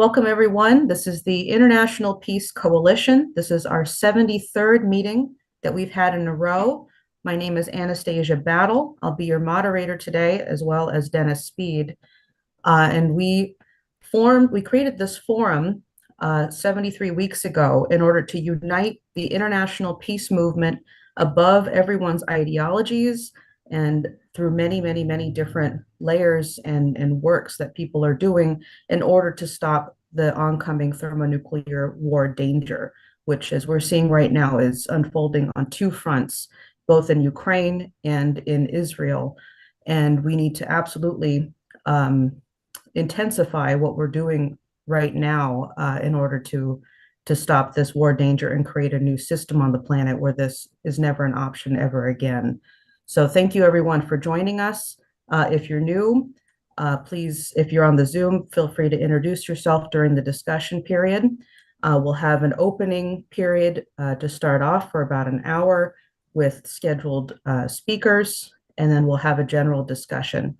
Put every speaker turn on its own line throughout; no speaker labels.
Welcome, everyone. This is the International Peace Coalition. This is our 73rd meeting that we've had in a row. My name is Anastasia Battle. I'll be your moderator today, as well as Dennis Speed. And we created this forum 73 weeks ago in order to unite the international peace movement above everyone's ideologies and through many different layers and works that people are doing in order to stop the oncoming thermonuclear war danger, which, as we're seeing right now, is unfolding on two fronts, both in Ukraine and in Israel. And we need to absolutely intensify what we're doing right now in order to stop this war danger and create a new system on the planet where this is never an option ever again. So thank you, everyone, for joining us. If you're new, please, if you're on the Zoom, feel free to introduce yourself during the discussion period. We'll have an opening period to start off for about an hour with scheduled speakers, and then we'll have a general discussion.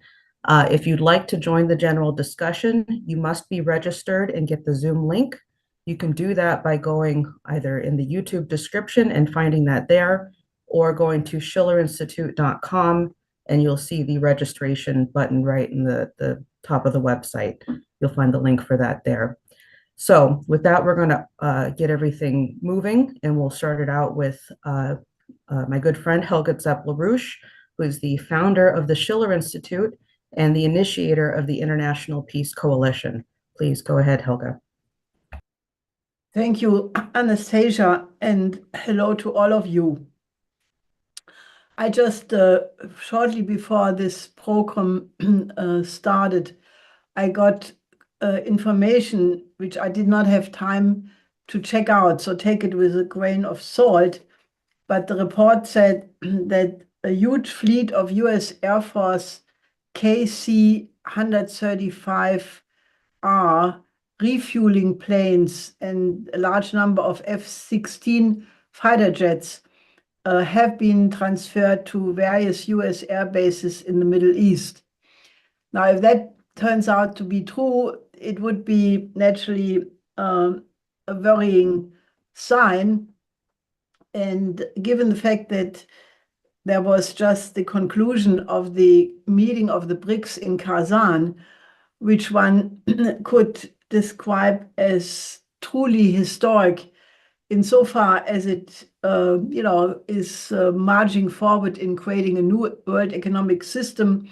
If you'd like to join the general discussion, you must be registered and get the Zoom link. You can do that by going either in the YouTube description and finding that there, or going to schillerinstitute.com, and you'll see the registration button right in the top of the website. You'll find the link for that there. So with that, we're going to get everything moving, and we'll start it out with my good friend Helga Zepp-LaRouche, who is the founder of the Schiller Institute and the initiator of the International Peace Coalition. Please go ahead, Helga.
Thank you, Anastasia, and hello to all of you. I just, shortly before this program started, I got information which I did not have time to check out, so take it with a grain of salt. But the report said that a huge fleet of US Air Force KC-135R refueling planes and a large number of F-16 fighter jets have been transferred to various US air bases in the Middle East. Now, if that turns out to be true, it would be naturally a worrying sign. And given the fact that there was just the conclusion of the meeting of the BRICS in Kazan, which one could describe as truly historic, insofar as it is marching forward in creating a new world economic system.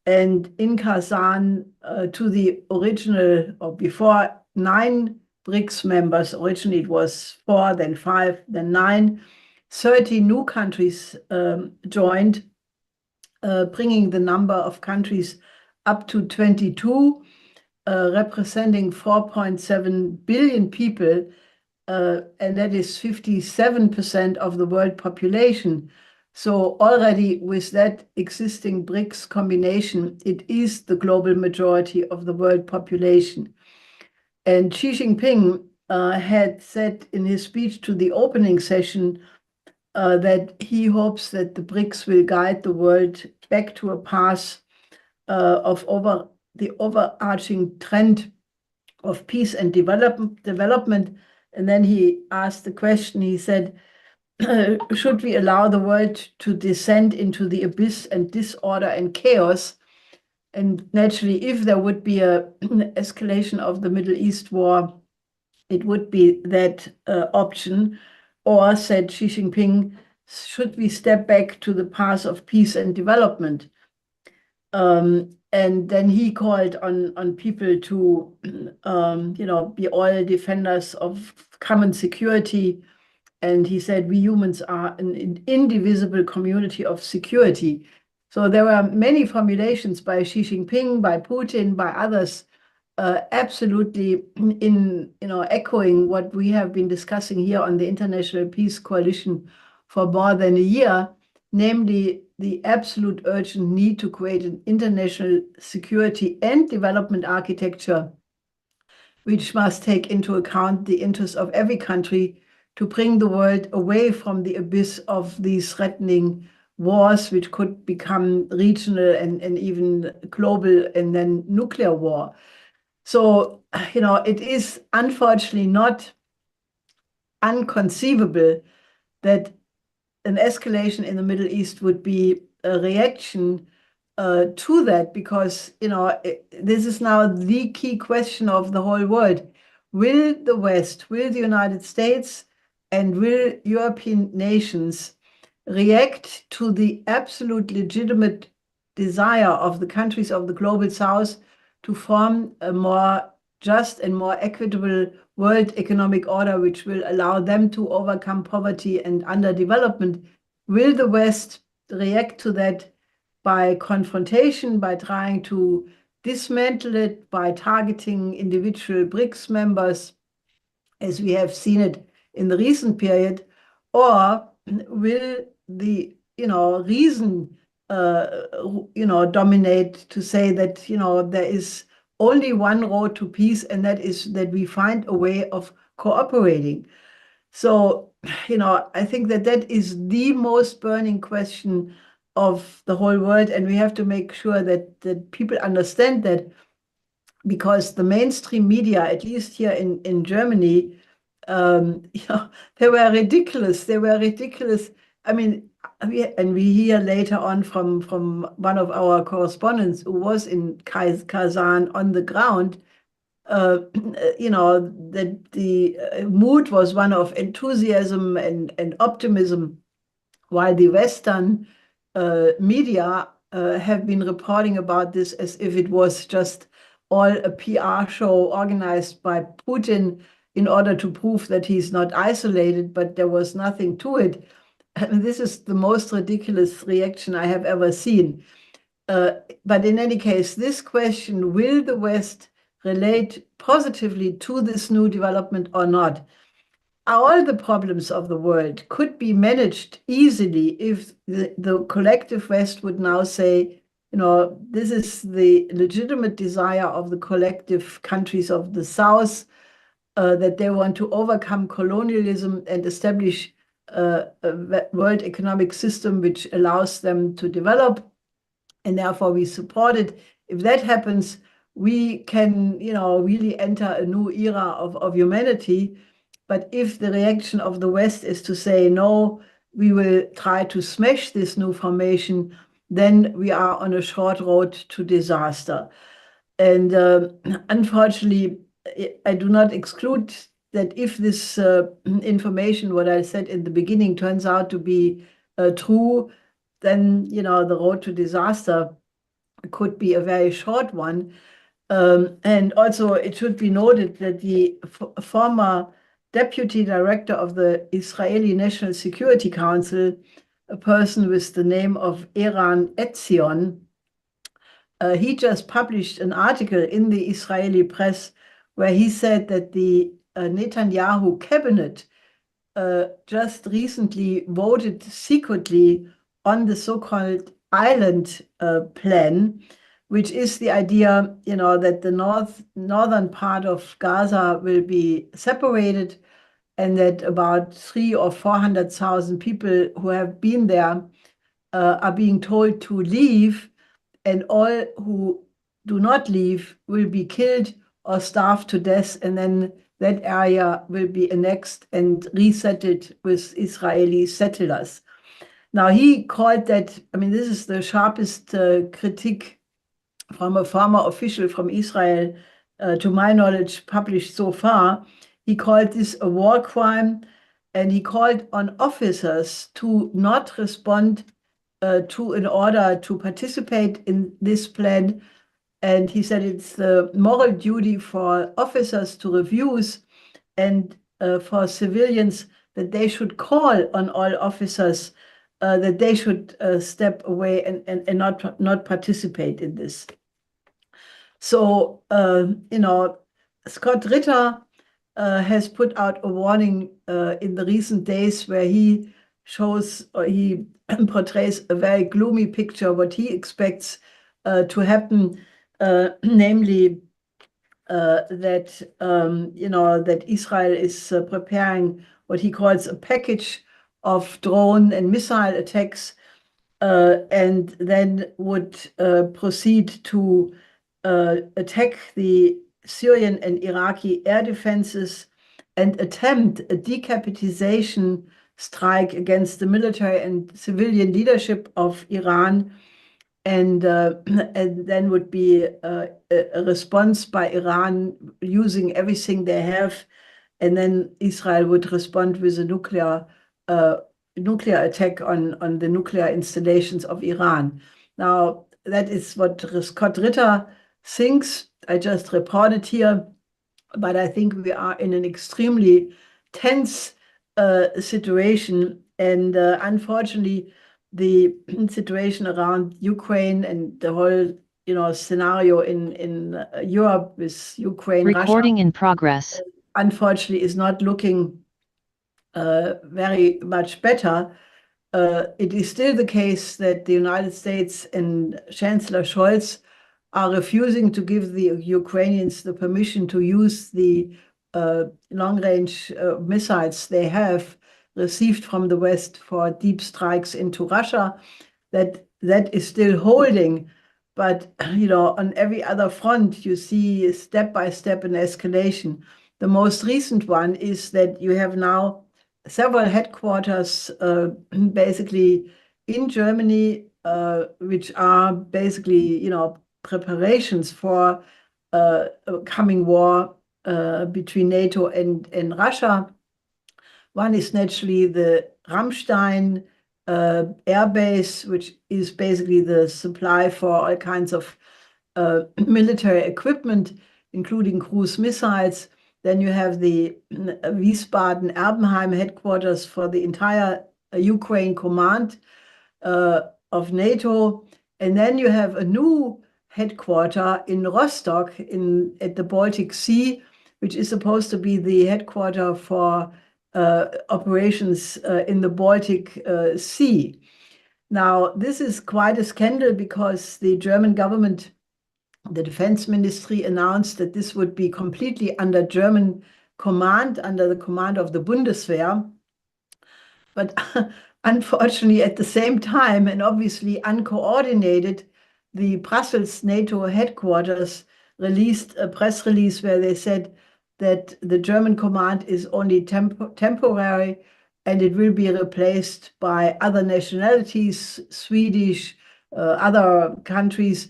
And in Kazan, to the original, or before 9 BRICS members, originally it was 4, then 5, then 9, 30 new countries joined, bringing the number of countries up to 22, representing 4.7 billion people, and that is 57% of the world population. So already with that existing BRICS combination, it is the global majority of the world population. And Xi Jinping had said in his speech to the opening session that he hopes that the BRICS will guide the world back to a path of the overarching trend of peace and development. And then he asked the question, he said, should we allow the world to descend into the abyss and disorder and chaos? And naturally, if there would be an escalation of the Middle East war, it would be that option. Or, said Xi Jinping, should we step back to the path of peace and development? And then he called on people to, be all defenders of common security. And he said, we humans are an indivisible community of security. So there were many formulations by Xi Jinping, by Putin, by others, absolutely echoing what we have been discussing here on the International Peace Coalition for more than a year, namely the absolute urgent need to create an international security and development architecture, which must take into account the interests of every country to bring the world away from the abyss of these threatening wars, which could become regional and even global, and then nuclear war. So, it is unfortunately not inconceivable that an escalation in the Middle East would be a reaction to that, because this is now the key question of the whole world. Will the West, will the United States, and will European nations react to the absolute legitimate desire of the countries of the global South to form a more just and more equitable world economic order, which will allow them to overcome poverty and underdevelopment? Will the West react to that by confrontation, by trying to dismantle it, by targeting individual BRICS members, as we have seen it in the recent period? Or will the reason dominate to say that there is only one road to peace, and that is that we find a way of cooperating? So, I think that is the most burning question of the whole world, and we have to make sure that people understand that, because the mainstream media, at least here in Germany, they were ridiculous. They were ridiculous. I mean, we hear later on from one of our correspondents who was in Kazan on the ground, that the mood was one of enthusiasm and optimism, while the Western media have been reporting about this as if it was just all a PR show organized by Putin in order to prove that he's not isolated, but there was nothing to it. And this is the most ridiculous reaction I have ever seen. But in any case, this question, will the West relate positively to this new development or not? All the problems of the world could be managed easily if the collective West would now say, this is the legitimate desire of the collective countries of the South, that they want to overcome colonialism and establish a world economic system which allows them to develop, and therefore we support it. If that happens, we can, really enter a new era of humanity. But if the reaction of the West is to say, no, we will try to smash this new formation, then we are on a short road to disaster. And unfortunately, I do not exclude that if this information, what I said in the beginning, turns out to be true, then, the road to disaster could be a very short one. And also, it should be noted that the former deputy director of the Israeli National Security Council, a person with the name of Eran Etzion, he just published an article in the Israeli press where he said that the Netanyahu cabinet just recently voted secretly on the so-called island plan, which is the idea, that the northern part of Gaza will be separated, and that about 300,000 or 400,000 people who have been there are being told to leave, and all who do not leave will be killed or starved to death, and then that area will be annexed and resettled with Israeli settlers. Now, he called that, this is the sharpest critique from a former official from Israel, to my knowledge, published so far. He called this a war crime, and he called on officers to not respond to an order to participate in this plan. And he said it's the moral duty for officers to refuse, and for civilians that they should call on all officers that they should step away and not participate in this. So, Scott Ritter has put out a warning in the recent days where he shows, or he portrays a very gloomy picture of what he expects to happen, namely that that Israel is preparing what he calls a package of drone and missile attacks, and then would proceed to attack the Syrian and Iraqi air defenses and attempt a decapitalization strike against the military and civilian leadership of Iran. And then would be a response by Iran using everything they have. And then Israel would respond with a nuclear attack on the nuclear installations of Iran. Now, that is what Scott Ritter thinks. I just reported here, but I think we are in an extremely tense situation. And unfortunately, the situation around Ukraine and the whole, scenario in Europe with Ukraine,
Recording
Russia,
in progress.
Unfortunately, is not looking very much better. It is still the case that the United States and Chancellor Scholz are refusing to give the Ukrainians the permission to use the long-range missiles they have received from the West for deep strikes into Russia. That is still holding, but on every other front you see step by step an escalation. The most recent one is that you have now several headquarters basically in Germany, which are basically preparations for a coming war between NATO and Russia. One is naturally the Ramstein air base, which is basically the supply for all kinds of military equipment, including cruise missiles. Then you have the Wiesbaden-Erbenheim headquarters for the entire Ukraine command of NATO. And then you have a new headquarter in Rostock at the Baltic Sea, which is supposed to be the headquarter for operations in the Baltic Sea. Now, this is quite a scandal because the German government, the defense ministry, announced that this would be completely under German command, under the command of the Bundeswehr. But unfortunately, at the same time, and obviously uncoordinated, the Brussels NATO headquarters released a press release where they said that the German command is only temporary and it will be replaced by other nationalities, Swedish, other countries,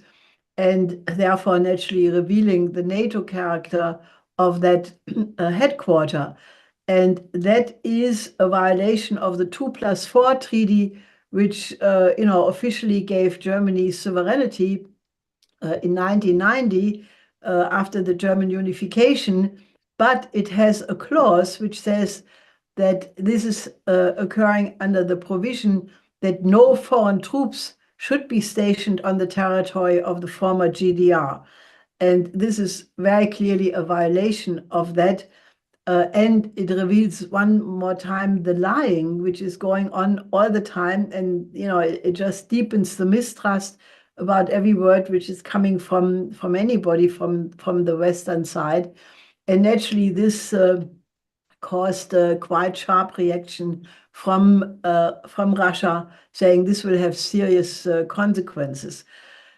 and therefore naturally revealing the NATO character of that headquarter. And that is a violation of the 2+4 treaty, which officially gave Germany sovereignty in 1990 after the German unification. But it has a clause which says that this is occurring under the provision that no foreign troops should be stationed on the territory of the former GDR. And this is very clearly a violation of that. And it reveals one more time the lying, which is going on all the time. And, it just deepens the mistrust about every word which is coming from anybody from the Western side. And naturally, this caused a quite sharp reaction from Russia, saying this will have serious consequences.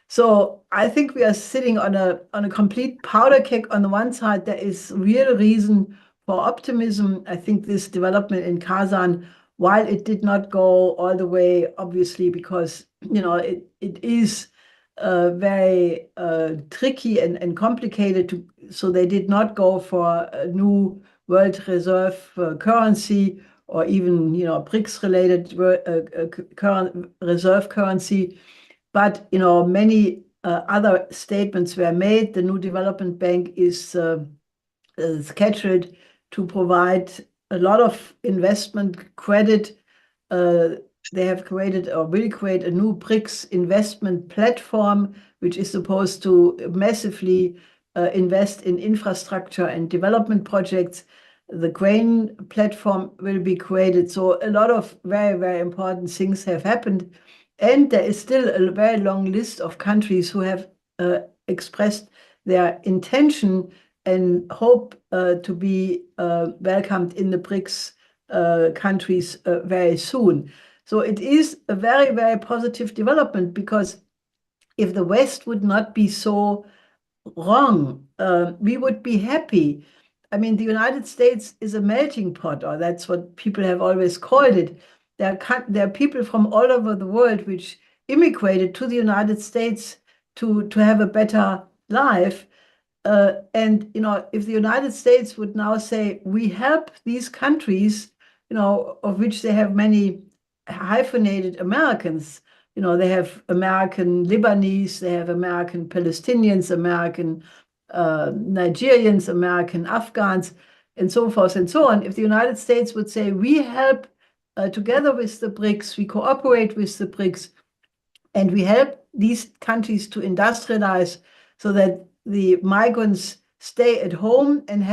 So I think we are sitting on a complete powder keg. On the one side, there is real reason for optimism. I think this development in Kazan, while it did not go all the way, obviously, because it is very tricky and complicated so they did not go for a new world reserve currency or even BRICS related reserve currency. But many other statements were made. The new development bank is scheduled to provide a lot of investment credit. They have created or will create a new BRICS investment platform, which is supposed to massively invest in infrastructure and development projects. The grain platform will be created. So a lot of very, very important things have happened. And there is still a very long list of countries who have expressed their intention and hope to be welcomed in the BRICS countries very soon. So it is a very, very positive development, because if the West would not be so wrong. We would be happy. I mean, the United States is a melting pot, or that's what people have always called it. There are people from all over the world which immigrated to the United States to have a better life. And, if the United States would now say, we help these countries, of which they have many hyphenated Americans, they have American Lebanese, they have American Palestinians, American Nigerians, American Afghans, and so forth and so on. If the United States would say, we help together with the BRICS, we cooperate with the BRICS, and we help these countries to industrialize so that the migrants stay at home and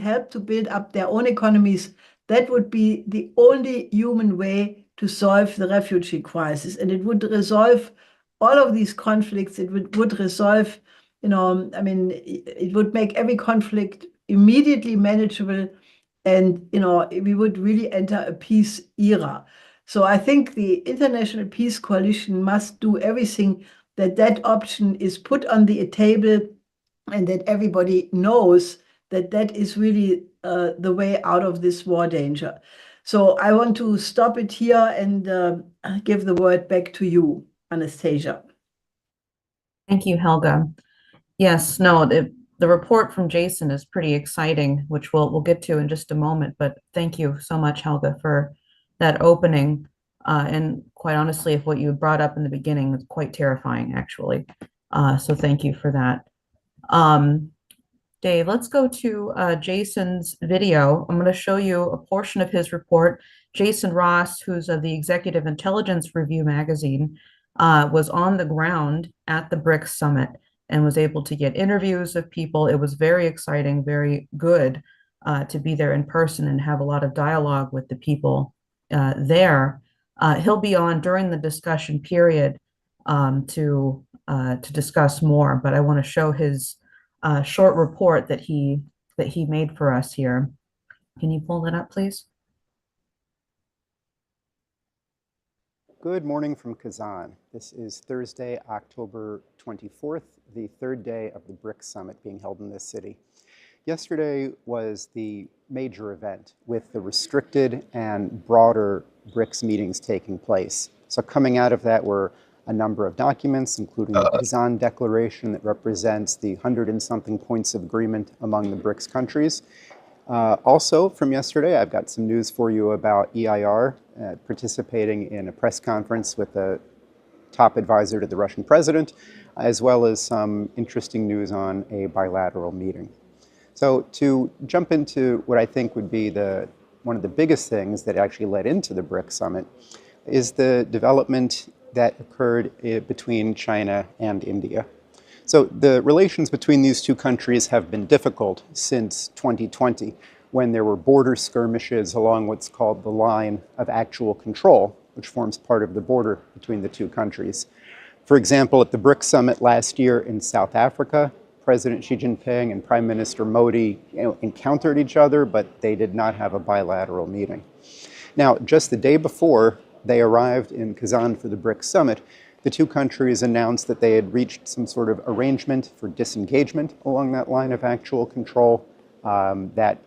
help to build up their own economies, that would be the only human way to solve the refugee crisis. And it would resolve all of these conflicts. It would resolve, it would make every conflict immediately manageable. And, we would really enter a peace era. So I think the International Peace Coalition must do everything that option is put on the table, and that everybody knows that is really the way out of this war danger. So I want to stop it here and give the word back to you, Anastasia.
Thank you, Helga. Yes, no, the report from Jason is pretty exciting, which we'll get to in just a moment. But thank you so much, Helga, for that opening. And quite honestly, if what you brought up in the beginning is quite terrifying, actually. So thank you for that. Dave, let's go to Jason's video. I'm going to show you a portion of his report. Jason Ross, who's of the Executive Intelligence Review magazine, was on the ground at the BRICS summit and was able to get interviews of people. It was very exciting, very good to be there in person and have a lot of dialogue with the people there. He'll be on during the discussion period to discuss more, but I want to show his short report that he made for us here. Can you pull that up, please?
Good morning from Kazan. This is Thursday, October 24th, the third day of the BRICS summit being held in this city. Yesterday was the major event with the restricted and broader BRICS meetings taking place. So coming out of that were a number of documents, including the Kazan Declaration that represents the 100-and-something points of agreement among the BRICS countries. Also from yesterday, I've got some news for you about EIR participating in a press conference with a top advisor to the Russian president, as well as some interesting news on a bilateral meeting. So to jump into what I think would be one of the biggest things that actually led into the BRICS summit is the development that occurred between China and India. So the relations between these two countries have been difficult since 2020, when there were border skirmishes along what's called the line of actual control, which forms part of the border between the two countries. For example, at the BRICS summit last year in South Africa, President Xi Jinping and Prime Minister Modi encountered each other, but they did not have a bilateral meeting. Now, just the day before they arrived in Kazan for the BRICS summit, the two countries announced that they had reached some sort of arrangement for disengagement along that line of actual control, that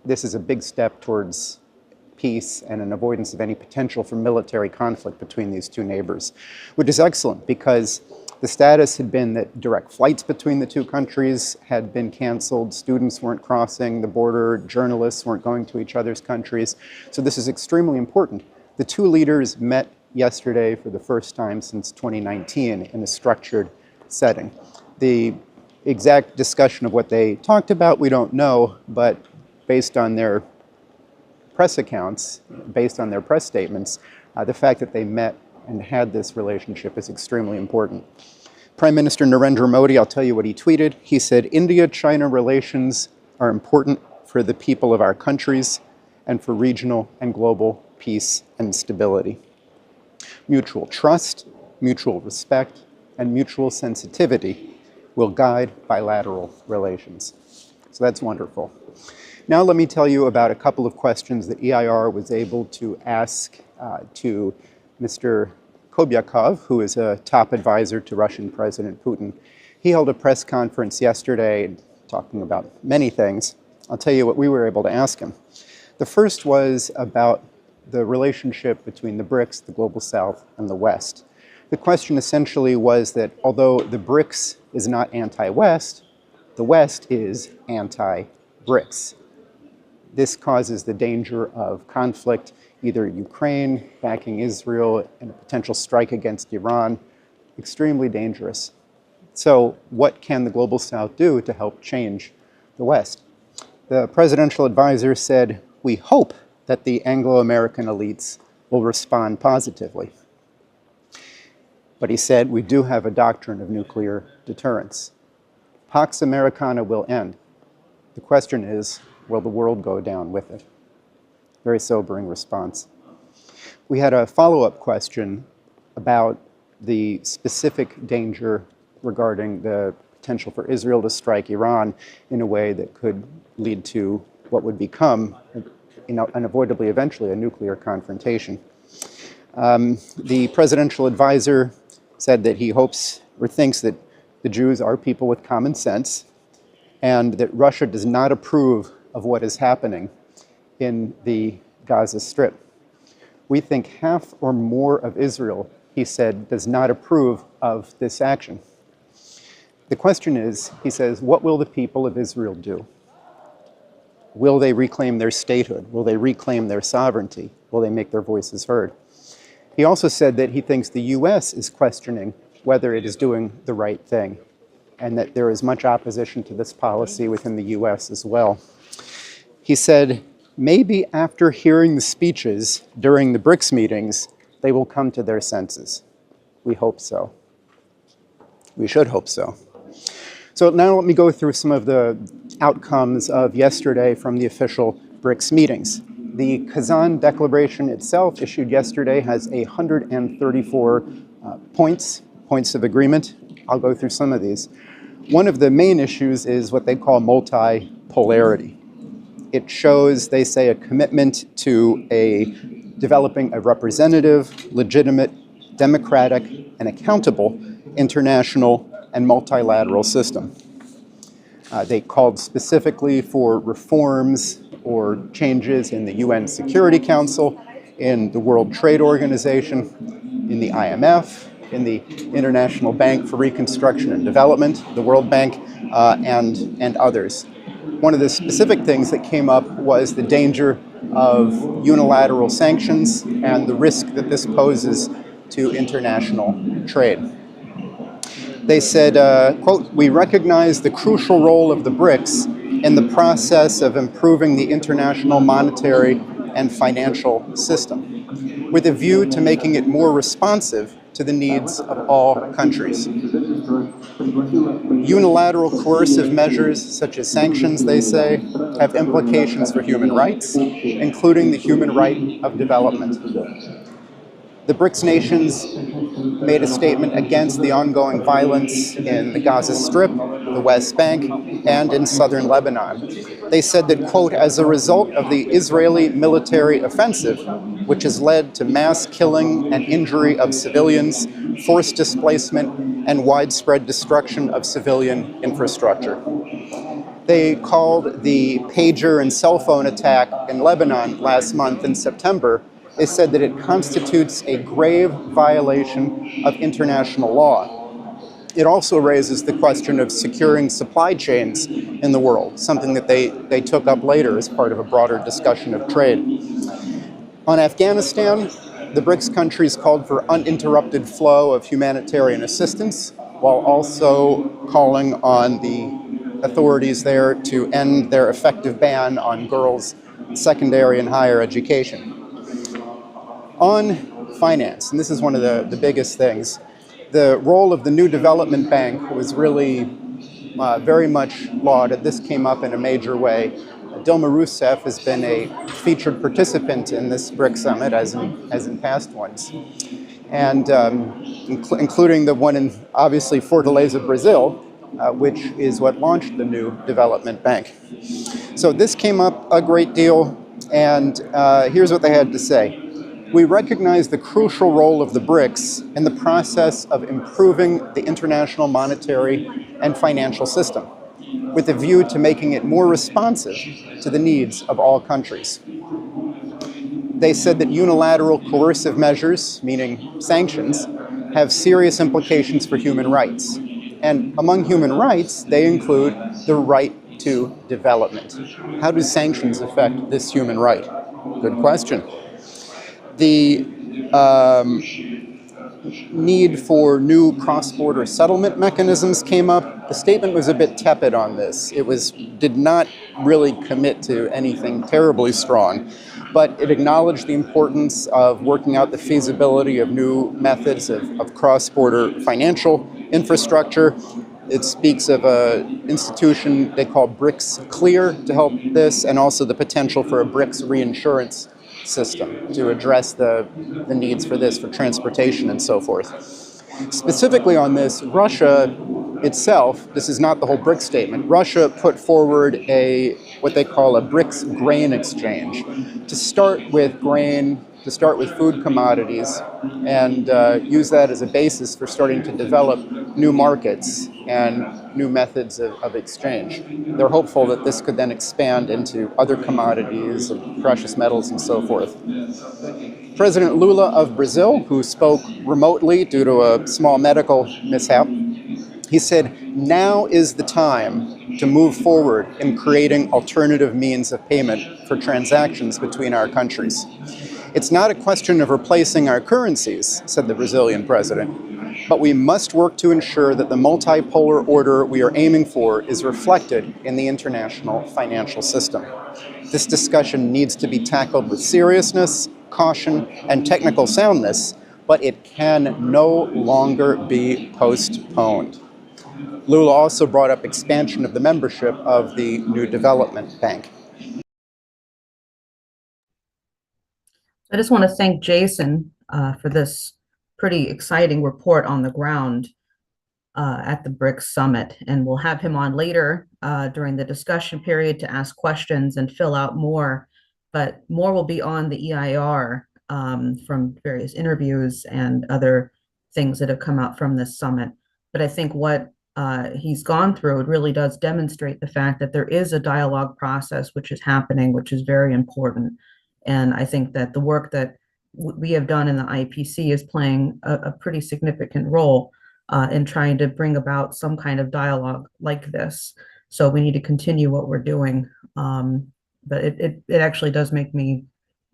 this is a big step towards peace and an avoidance of any potential for military conflict between these two neighbors, which is excellent because the status had been that direct flights between the two countries had been canceled, students weren't crossing the border, journalists weren't going to each other's countries. So this is extremely important. The two leaders met yesterday for the first time since 2019 in a structured setting. The exact discussion of what they talked about, we don't know, but based on their press accounts, based on their press statements, the fact that they met and had this relationship is extremely important. Prime Minister Narendra Modi, I'll tell you what he tweeted. He said, India-China relations are important for the people of our countries and for regional and global peace and stability. Mutual trust, mutual respect, and mutual sensitivity will guide bilateral relations. So that's wonderful. Now let me tell you about a couple of questions that EIR was able to ask to Mr. Kobyakov, who is a top advisor to Russian President Putin. He held a press conference yesterday talking about many things. I'll tell you what we were able to ask him. The first was about the relationship between the BRICS, the Global South, and the West. The question essentially was that although the BRICS is not anti-West, the West is anti-BRICS. This causes the danger of conflict, either Ukraine backing Israel and a potential strike against Iran, extremely dangerous. So what can the Global South do to help change the West? The presidential advisor said, "We hope that the Anglo-American elites will respond positively." But he said, "We do have a doctrine of nuclear deterrence. Pax Americana will end. The question is, will the world go down with it?" Very sobering response. We had a follow-up question about the specific danger regarding the potential for Israel to strike Iran in a way that could lead to what would become, unavoidably eventually, a nuclear confrontation. The presidential advisor said that he hopes or thinks that the Jews are people with common sense and that Russia does not approve of what is happening in the Gaza Strip. We think half or more of Israel, he said, does not approve of this action. The question is, he says, what will the people of Israel do? Will they reclaim their statehood? Will they reclaim their sovereignty? Will they make their voices heard? He also said that he thinks the US is questioning whether it is doing the right thing, and that there is much opposition to this policy within the US as well. He said, maybe after hearing the speeches during the BRICS meetings, they will come to their senses. We hope so. We should hope so. So now let me go through some of the outcomes of yesterday from the official BRICS meetings. The Kazan Declaration itself, issued yesterday, has 134 points of agreement. I'll go through some of these. One of the main issues is what they call multipolarity. It shows, they say, a commitment to developing a representative, legitimate, democratic, and accountable international and multilateral system. They called specifically for reforms or changes in the UN Security Council, in the World Trade Organization, in the IMF, in the International Bank for Reconstruction and Development, the World Bank, and others. One of the specific things that came up was the danger of unilateral sanctions and the risk that this poses to international trade. They said, quote, "We recognize the crucial role of the BRICS in the process of improving the international monetary and financial system, with a view to making it more responsive to the needs of all countries. Unilateral coercive measures, such as sanctions, they say, have implications for human rights, including the human right of development." The BRICS nations made a statement against the ongoing violence in the Gaza Strip, the West Bank, and in southern Lebanon. They said that, quote, "As a result of the Israeli military offensive, which has led to mass killing and injury of civilians, forced displacement, and widespread destruction of civilian infrastructure." They called the pager and cell phone attack in Lebanon last month in September. They said that it constitutes a grave violation of international law. It also raises the question of securing supply chains in the world, something that they took up later as part of a broader discussion of trade. On Afghanistan, the BRICS countries called for uninterrupted flow of humanitarian assistance, while also calling on the authorities there to end their effective ban on girls' secondary and higher education. On finance, and this is one of the biggest things, the role of the new development bank was really very much lauded. This came up in a major way. Dilma Rousseff has been a featured participant in this BRICS summit, as in past ones, and including the one in, obviously, Fortaleza, Brazil, which is what launched the new development bank. So this came up a great deal, and here's what they had to say. We recognize the crucial role of the BRICS in the process of improving the international monetary and financial system, with a view to making it more responsive to the needs of all countries. They said that unilateral coercive measures, meaning sanctions, have serious implications for human rights. And among human rights, they include the right to development. How do sanctions affect this human right? Good question. The need for new cross-border settlement mechanisms came up. The statement was a bit tepid on this. It did not really commit to anything terribly strong, but it acknowledged the importance of working out the feasibility of new methods of cross-border financial infrastructure. It speaks of an institution they call BRICS Clear to help this, and also the potential for a BRICS reinsurance system to address the needs for this, for transportation and so forth. Specifically on this, Russia itself, this is not the whole BRICS statement, Russia put forward what they call a BRICS grain exchange to start with grain, to start with food commodities, and use that as a basis for starting to develop new markets and new methods of exchange. They're hopeful that this could then expand into other commodities and precious metals and so forth. President Lula of Brazil, who spoke remotely due to a small medical mishap, he said, now is the time to move forward in creating alternative means of payment for transactions between our countries. It's not a question of replacing our currencies, said the Brazilian president, but we must work to ensure that the multipolar order we are aiming for is reflected in the international financial system. This discussion needs to be tackled with seriousness, caution, and technical soundness, but it can no longer be postponed. Lula also brought up expansion of the membership of the New Development Bank.
I just want to thank Jason for this pretty exciting report on the ground at the BRICS summit. And we'll have him on later during the discussion period to ask questions and fill out more. But more will be on the EIR from various interviews and other things that have come out from this summit. But I think what he's gone through, it really does demonstrate the fact that there is a dialogue process which is happening, which is very important. And I think that the work that we have done in the IPC is playing a pretty significant role in trying to bring about some kind of dialogue like this. So we need to continue what we're doing. But it actually does make me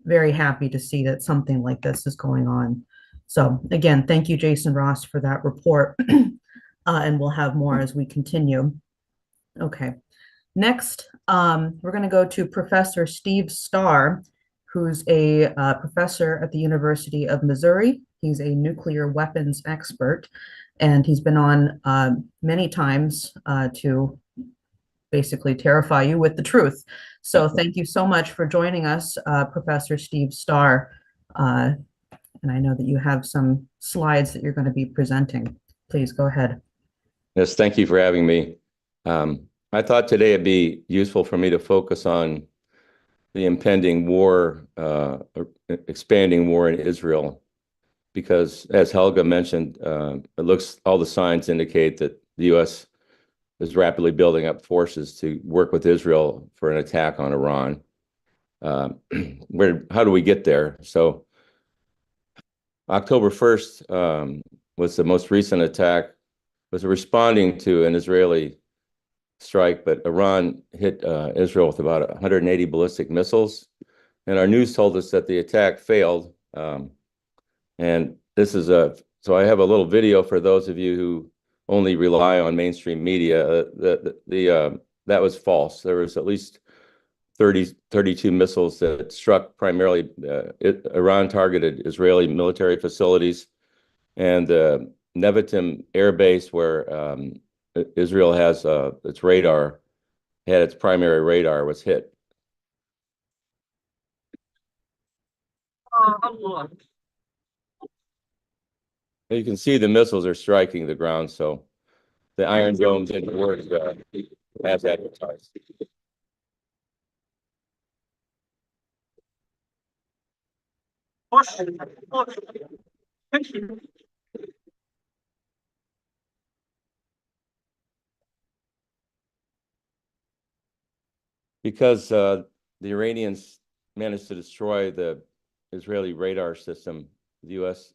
very happy to see that something like this is going on. So again, thank you, Jason Ross, for that report. And we'll have more as we continue. Okay. Next, we're going to go to Professor Steve Starr, who's a professor at the University of Missouri. He's a nuclear weapons expert, and he's been on many times to basically terrify you with the truth. So thank you so much for joining us, Professor Steve Starr. And I know that you have some slides that you're going to be presenting. Please go ahead.
Yes, thank you for having me. I thought today it'd be useful for me to focus on the impending war, expanding war in Israel, because as Helga mentioned, all the signs indicate that the U.S. is rapidly building up forces to work with Israel for an attack on Iran. How do we get there? So October 1st was the most recent attack, was responding to an Israeli strike, but Iran hit Israel with about 180 ballistic missiles. And our news told us that the attack failed. And this is so I have a little video for those of you who only rely on mainstream media. That was false. There was at least 32 missiles that struck primarily Iran targeted Israeli military facilities, and Nevatim Air Base, where Israel has its radar, had its primary radar, was hit. You can see the missiles are striking the ground, so the Iron Dome didn't work as advertised. Because the Iranians managed to destroy the Israeli radar system, the U.S.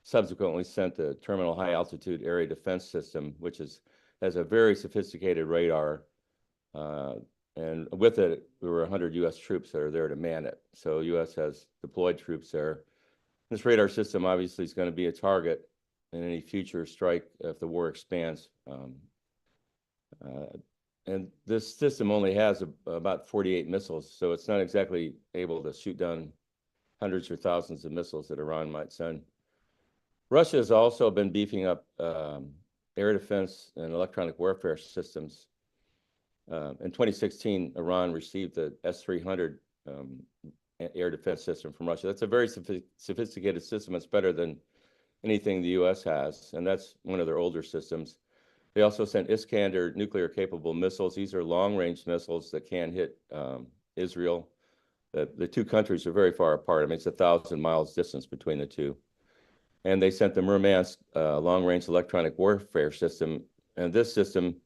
Subsequently sent the Terminal High Altitude Area Defense System, which has a very sophisticated radar. And with it, there were 100 U.S. troops that are there to man it. So U.S. has deployed troops there. This radar system obviously is going to be a target in any future strike if the war expands. And this system only has about 48 missiles, so it's not exactly able to shoot down hundreds or thousands of missiles that Iran might send. Russia has also been beefing up air defense and electronic warfare systems. In 2016, Iran received the S-300 air defense system from Russia. That's a very sophisticated system. It's better than anything the U.S. has, and that's one of their older systems. They also sent Iskander nuclear-capable missiles. These are long-range missiles that can hit Israel. The two countries are very far apart. I mean, it's 1,000 miles distance between the two. And they sent the Murmansk long-range electronic warfare system. And this system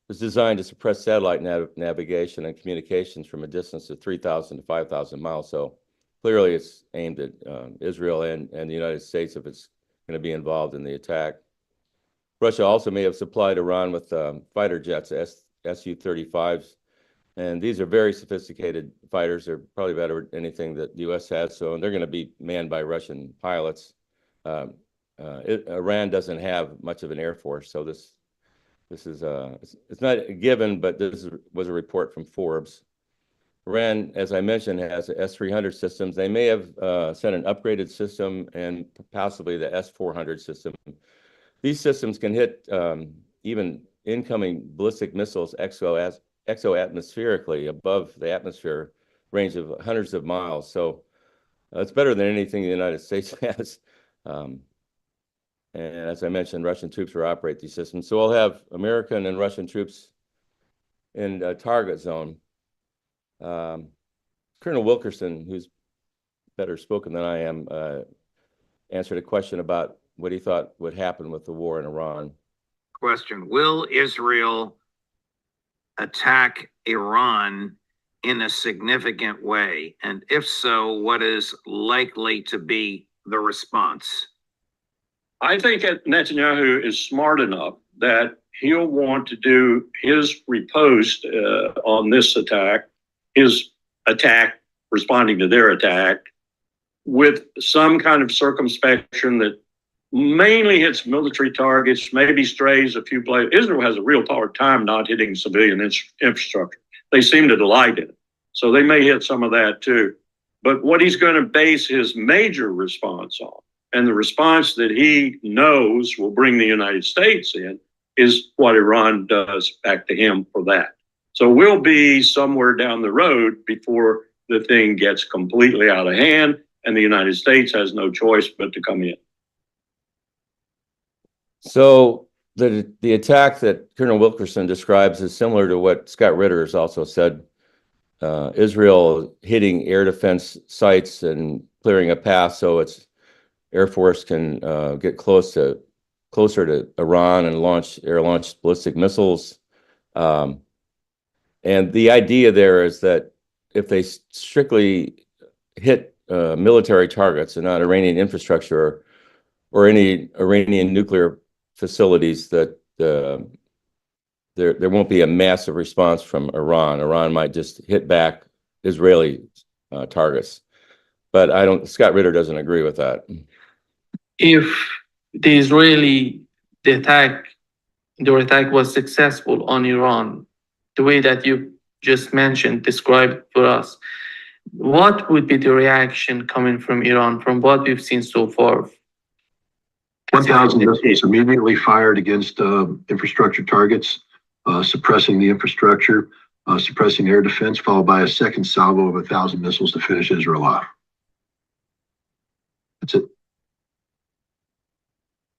was designed to suppress satellite navigation and communications from a distance of 3,000 to 5,000 miles. So clearly it's aimed at Israel and the United States if it's going to be involved in the attack. Russia also may have supplied Iran with fighter jets, Su-35s, and these are very sophisticated fighters. They're probably better than anything that the U.S. has, so they're going to be manned by Russian pilots. Iran doesn't have much of an air force, so this is it's not a given, but this was a report from Forbes. Iran, as I mentioned, has S-300 systems. They may have sent an upgraded system and possibly the S-400 system. These systems can hit even incoming ballistic missiles exoatmospherically above the atmosphere range of hundreds of miles. So it's better than anything the United States has. And as I mentioned, Russian troops will operate these systems. So we'll have American and Russian troops in a target zone. Colonel Wilkerson, who's better spoken than I am, answered a question about what he thought would happen with the war in Iran.
Question: will Israel attack Iran in a significant way? And if so, what is likely to be the response?
I think that Netanyahu is smart enough that he'll want to do his riposte on this attack, his attack responding to their attack, with some kind of circumspection that mainly hits military targets, maybe strays a few places. Israel has a real hard time not hitting civilian infrastructure. They seem to delight in it. So they may hit some of that too. But what he's going to base his major response on, and the response that he knows will bring the United States in, is what Iran does back to him for that. So we'll be somewhere down the road before the thing gets completely out of hand and the United States has no choice but to come in.
So the attack that Colonel Wilkerson describes is similar to what Scott Ritter has also said. Israel hitting air defense sites and clearing a path so its Air Force can get closer to Iran and launch air-launched ballistic missiles. And the idea there is that if they strictly hit military targets and not Iranian infrastructure or any Iranian nuclear facilities, that there won't be a massive response from Iran. Iran might just hit back Israeli targets. But Scott Ritter doesn't agree with that.
If their attack was successful on Iran, the way that you just mentioned, described for us, what would be the reaction coming from Iran from what we've seen so far?
1,000 missiles immediately fired against infrastructure targets, suppressing the infrastructure, suppressing air defense, followed by a second salvo of 1,000 missiles to finish Israel off. That's it.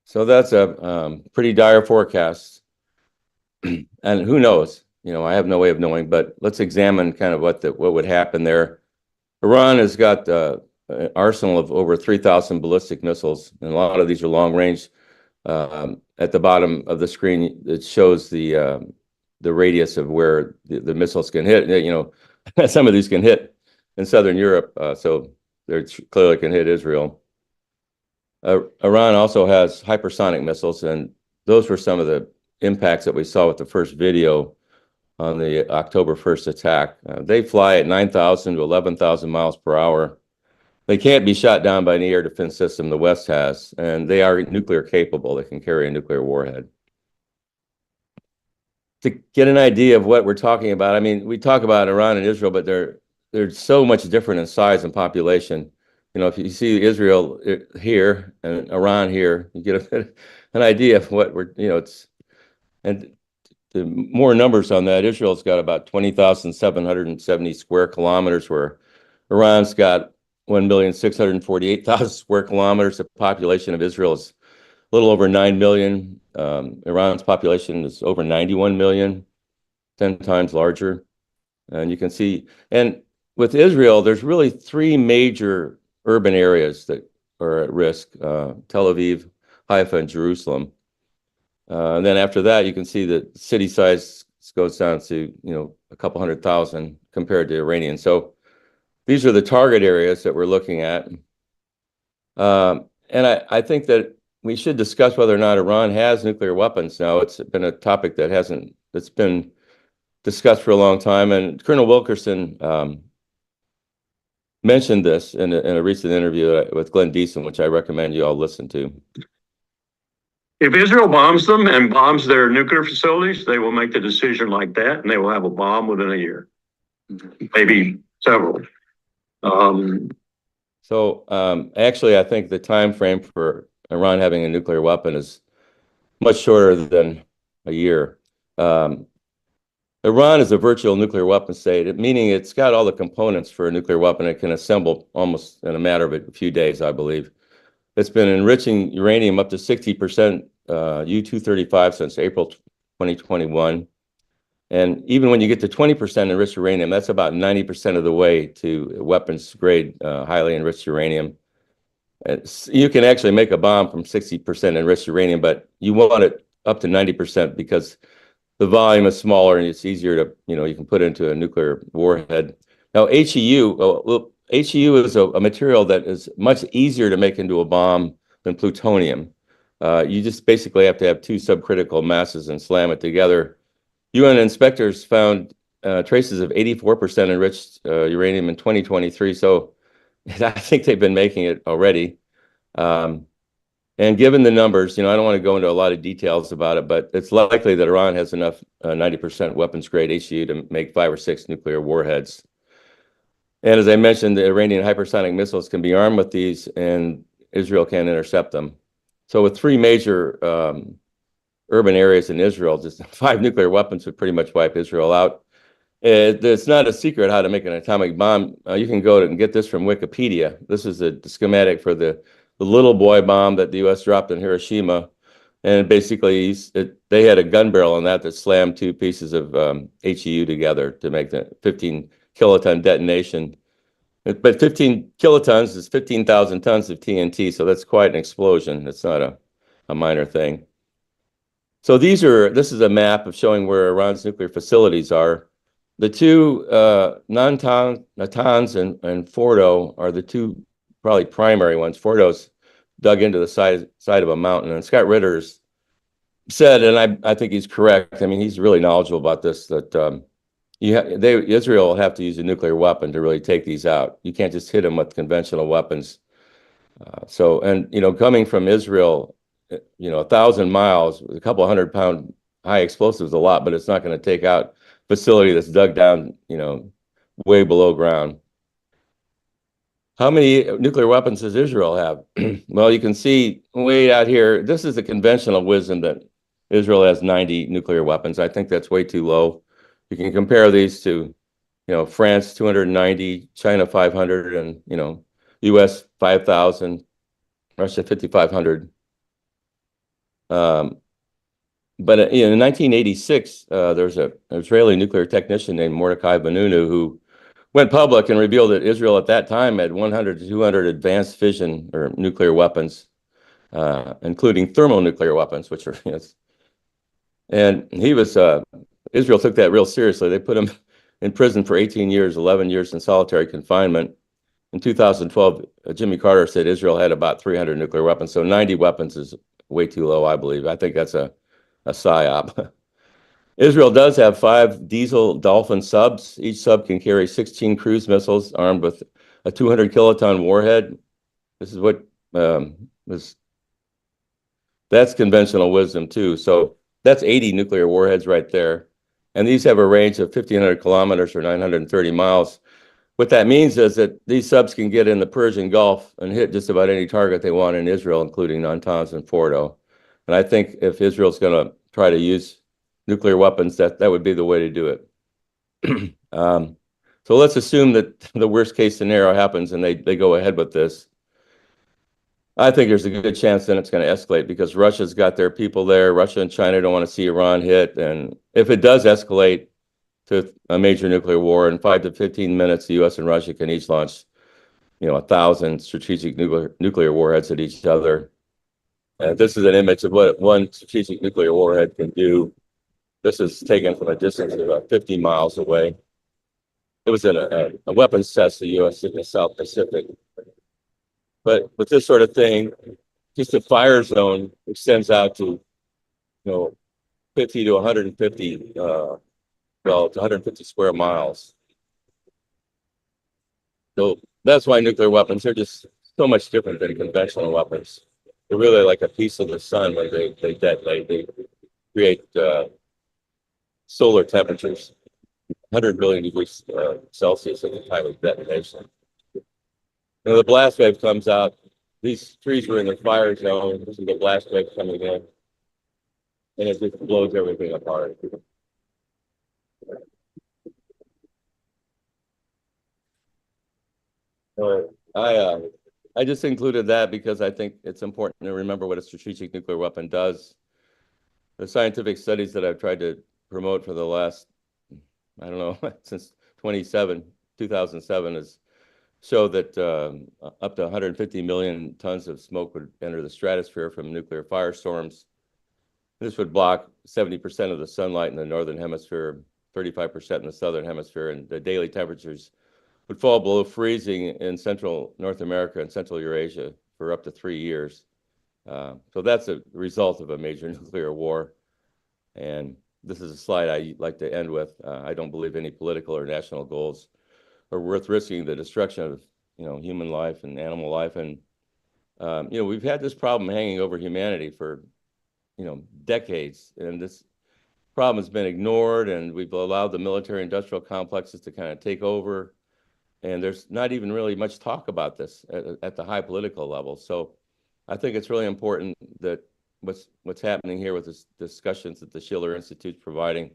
So that's a pretty dire forecast. And who knows? I have no way of knowing, but let's examine kind of what would happen there. Iran has got arsenal of over 3,000 ballistic missiles, and a lot of these are long range. At the bottom of the screen, it shows the radius of where the missiles can hit. You know, some of these can hit in Southern Europe, so they clearly can hit Israel. Iran also has hypersonic missiles, and those were some of the impacts that we saw with the first video on the October 1st attack. They fly at 9,000 to 11,000 miles per hour. They can't be shot down by any air defense system the West has, and they are nuclear capable. They can carry a nuclear warhead. To get an idea of what we're talking about, I mean, we talk about Iran and Israel, but they're so much different in size and population. You know, if you see Israel here and Iran here, you get an idea of what we're, you know, it's, and the more numbers on that, Israel's got about 20,770 square kilometers, where Iran's got 1,648,000 square kilometers. The population of Israel is a little over 9 million. Iran's population is over 91 million, 10 times larger. And you can see, and with Israel, there's really three major urban areas that are at risk: Tel Aviv, Haifa, and Jerusalem. And then after that, you can see that city size goes down to, you know, a couple 100,000 compared to Iranian. So these are the target areas that we're looking at. And I think that we should discuss whether or not Iran has nuclear weapons now. It's been a topic that's been discussed for a long time. And Colonel Wilkerson mentioned this in a recent interview with Glenn Deason, which I recommend you all listen to.
If Israel bombs them and bombs their nuclear facilities, they will make the decision like that, and they will have a bomb within a year, maybe several.
Actually, I think the time frame for Iran having a nuclear weapon is much shorter than a year. Iran is a virtual nuclear weapon state, meaning it's got all the components for a nuclear weapon. It can assemble almost in a matter of a few days, I believe. It's been enriching uranium up to 60% U-235 since April 2021. And even when you get to 20% enriched uranium, that's about 90% of the way to weapons grade highly enriched uranium. You can actually make a bomb from 60% enriched uranium, but you want it up to 90% because the volume is smaller and it's easier to, you know, you can put into a nuclear warhead. Now, HEU is a material that is much easier to make into a bomb than plutonium. You just basically have to have two subcritical masses and slam it together. UN inspectors found traces of 84% enriched uranium in 2023, so I think they've been making it already. And given the numbers, you know, I don't want to go into a lot of details about it, but it's likely that Iran has enough 90% weapons grade HEU to make 5 or 6 nuclear warheads. And as I mentioned, the Iranian hypersonic missiles can be armed with these, and Israel can intercept them. So with 3 major urban areas in Israel, just 5 nuclear weapons would pretty much wipe Israel out. It's not a secret how to make an atomic bomb. You can go and get this from Wikipedia. This is the schematic for the little boy bomb that the U.S. dropped in Hiroshima. And basically, they had a gun barrel on that slammed 2 pieces of HEU together to make the 15 kiloton detonation. But 15 kilotons is 15,000 tons of TNT, so that's quite an explosion. It's not a minor thing. So this is a map of showing where Iran's nuclear facilities are. The 2 Natanz and Fordo are the 2 probably primary ones. Fordo's dug into the side of a mountain, and Scott Ritter's said, and I think he's correct. I mean, he's really knowledgeable about this, that Israel will have to use a nuclear weapon to really take these out. You can't just hit them with conventional weapons. And you know, coming from Israel, you know, 1,000 miles, a couple 100-pound high explosives, a lot, but it's not going to take out a facility that's dug down, you know, way below ground. How many nuclear weapons does Israel have? Well, you can see way out here, this is the conventional wisdom that Israel has 90 nuclear weapons. I think that's way too low. You can compare these to, you know, France 290, China 500, and, you know, US 5,000, Russia 5,500. But in 1986, there's an Israeli nuclear technician named Mordechai Vanunu who went public and revealed that Israel at that time had 100 to 200 advanced fission or nuclear weapons, including thermonuclear weapons, which are, and he was, Israel took that real seriously. They put him in prison for 18 years, 11 years in solitary confinement. In 2012, Jimmy Carter said Israel had about 300 nuclear weapons. So 90 weapons is way too low, I believe. I think that's a psyop. Israel does have 5 diesel Dolphin subs. Each sub can carry 16 cruise missiles armed with a 200 kiloton warhead. This is what that's conventional wisdom too. So that's 80 nuclear warheads right there. And these have a range of 1,500 kilometers or 930 miles. What that means is that these subs can get in the Persian Gulf and hit just about any target they want in Israel, including Natanz and Fordo. And I think if Israel's going to try to use nuclear weapons, that would be the way to do it. So let's assume that the worst case scenario happens and they go ahead with this. I think there's a good chance then it's going to escalate because Russia's got their people there. Russia and China don't want to see Iran hit. And if it does escalate to a major nuclear war, in 5 to 15 minutes, the U.S. and Russia can each launch, 1,000 strategic nuclear warheads at each other. And this is an image of what one strategic nuclear warhead can do. This is taken from a distance of about 50 miles away. It was in a weapons test, the U.S. in the South Pacific. But with this sort of thing, just a fire zone extends out to, 50 to 150, to 150 square miles. So that's why nuclear weapons are just so much different than conventional weapons. They're really like a piece of the sun when they detonate. They create solar temperatures, 100 million degrees Celsius at the time of detonation. And the blast wave comes out. These trees were in the fire zone. This is the blast wave coming in, and it just blows everything apart. I just included that because I think it's important to remember what a strategic nuclear weapon does. The scientific studies that I've tried to promote for the last, since 2007 is show that up to 150 million tons of smoke would enter the stratosphere from nuclear firestorms. This would block 70% of the sunlight in the northern hemisphere, 35% in the southern hemisphere, and the daily temperatures would fall below freezing in central North America and central Eurasia for up to 3 years. So that's a result of a major nuclear war. And this is a slide I like to end with. I don't believe any political or national goals are worth risking the destruction of, human life and animal life. And, we've had this problem hanging over humanity for, decades. And this problem has been ignored, and we've allowed the military industrial complexes to kind of take over. And there's not even really much talk about this at the high political level. So I think it's really important that what's happening here with this discussions that the Schiller Institute's providing,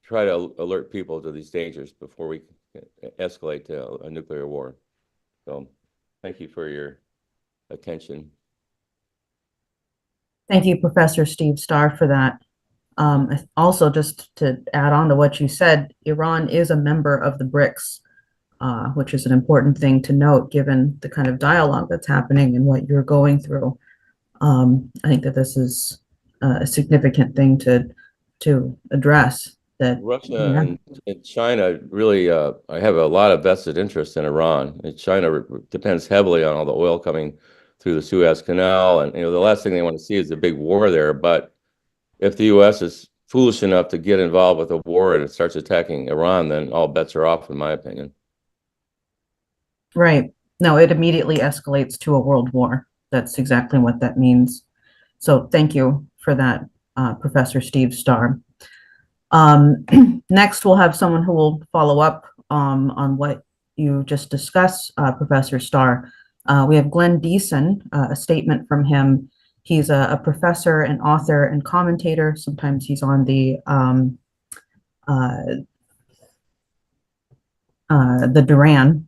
try to alert people to these dangers before we escalate to a nuclear war. So thank you for your attention.
Thank you, Professor Steve Starr, for that. Also, just to add on to what you said, Iran is a member of the BRICS, which is an important thing to note given the kind of dialogue that's happening and what you're going through. I think that this is a significant thing to address. That
Russia and China really have a lot of vested interest in Iran. And China depends heavily on all the oil coming through the Suez Canal, and the last thing they want to see is a big war there. But if the U.S. is foolish enough to get involved with a war and it starts attacking Iran, then all bets are off, in my opinion.
Right. No, it immediately escalates to a world war. That's exactly what that means. So thank you for that, Professor Steve Starr. Next, we'll have someone who will follow up on what you just discussed, Professor Starr. We have Glenn Deason, a statement from him. He's a professor and author and commentator. Sometimes he's on the Duran,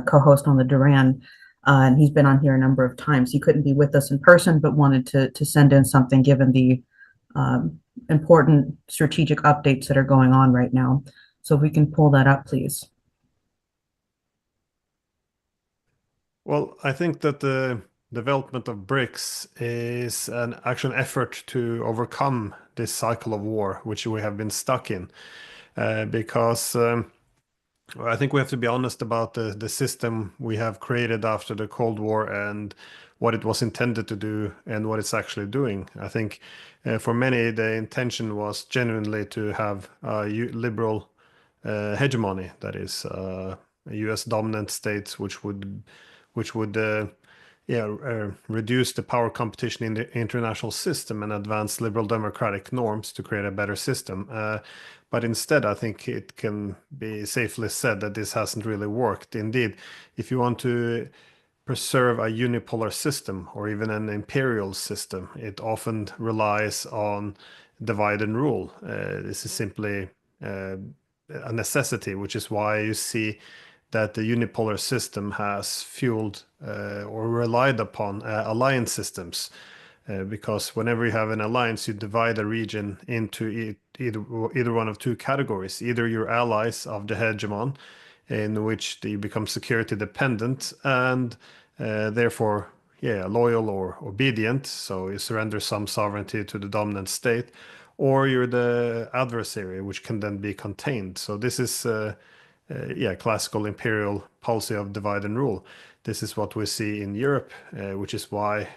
co-host on the Duran, and he's been on here a number of times. He couldn't be with us in person, but wanted to send in something given the important strategic updates that are going on right now. So if we can pull that up, please.
Well, I think that the development of BRICS is an actual effort to overcome this cycle of war, which we have been stuck in, because I think we have to be honest about the system we have created after the Cold War and what it was intended to do and what it's actually doing. I think for many, the intention was genuinely to have a liberal hegemony, that is, U.S. dominant states, which would reduce the power competition in the international system and advance liberal democratic norms to create a better system. But instead, I think it can be safely said that this hasn't really worked. Indeed, if you want to preserve a unipolar system or even an imperial system, it often relies on divide and rule. This is simply a necessity, which is why you see that the unipolar system has fueled or relied upon alliance systems. Because whenever you have an alliance, you divide a region into either one of two categories. Either you're allies of the hegemon, in which you become security dependent and therefore loyal or obedient, so you surrender some sovereignty to the dominant state, or you're the adversary, which can then be contained. So this is classical imperial policy of divide and rule. This is what we see in Europe, which is why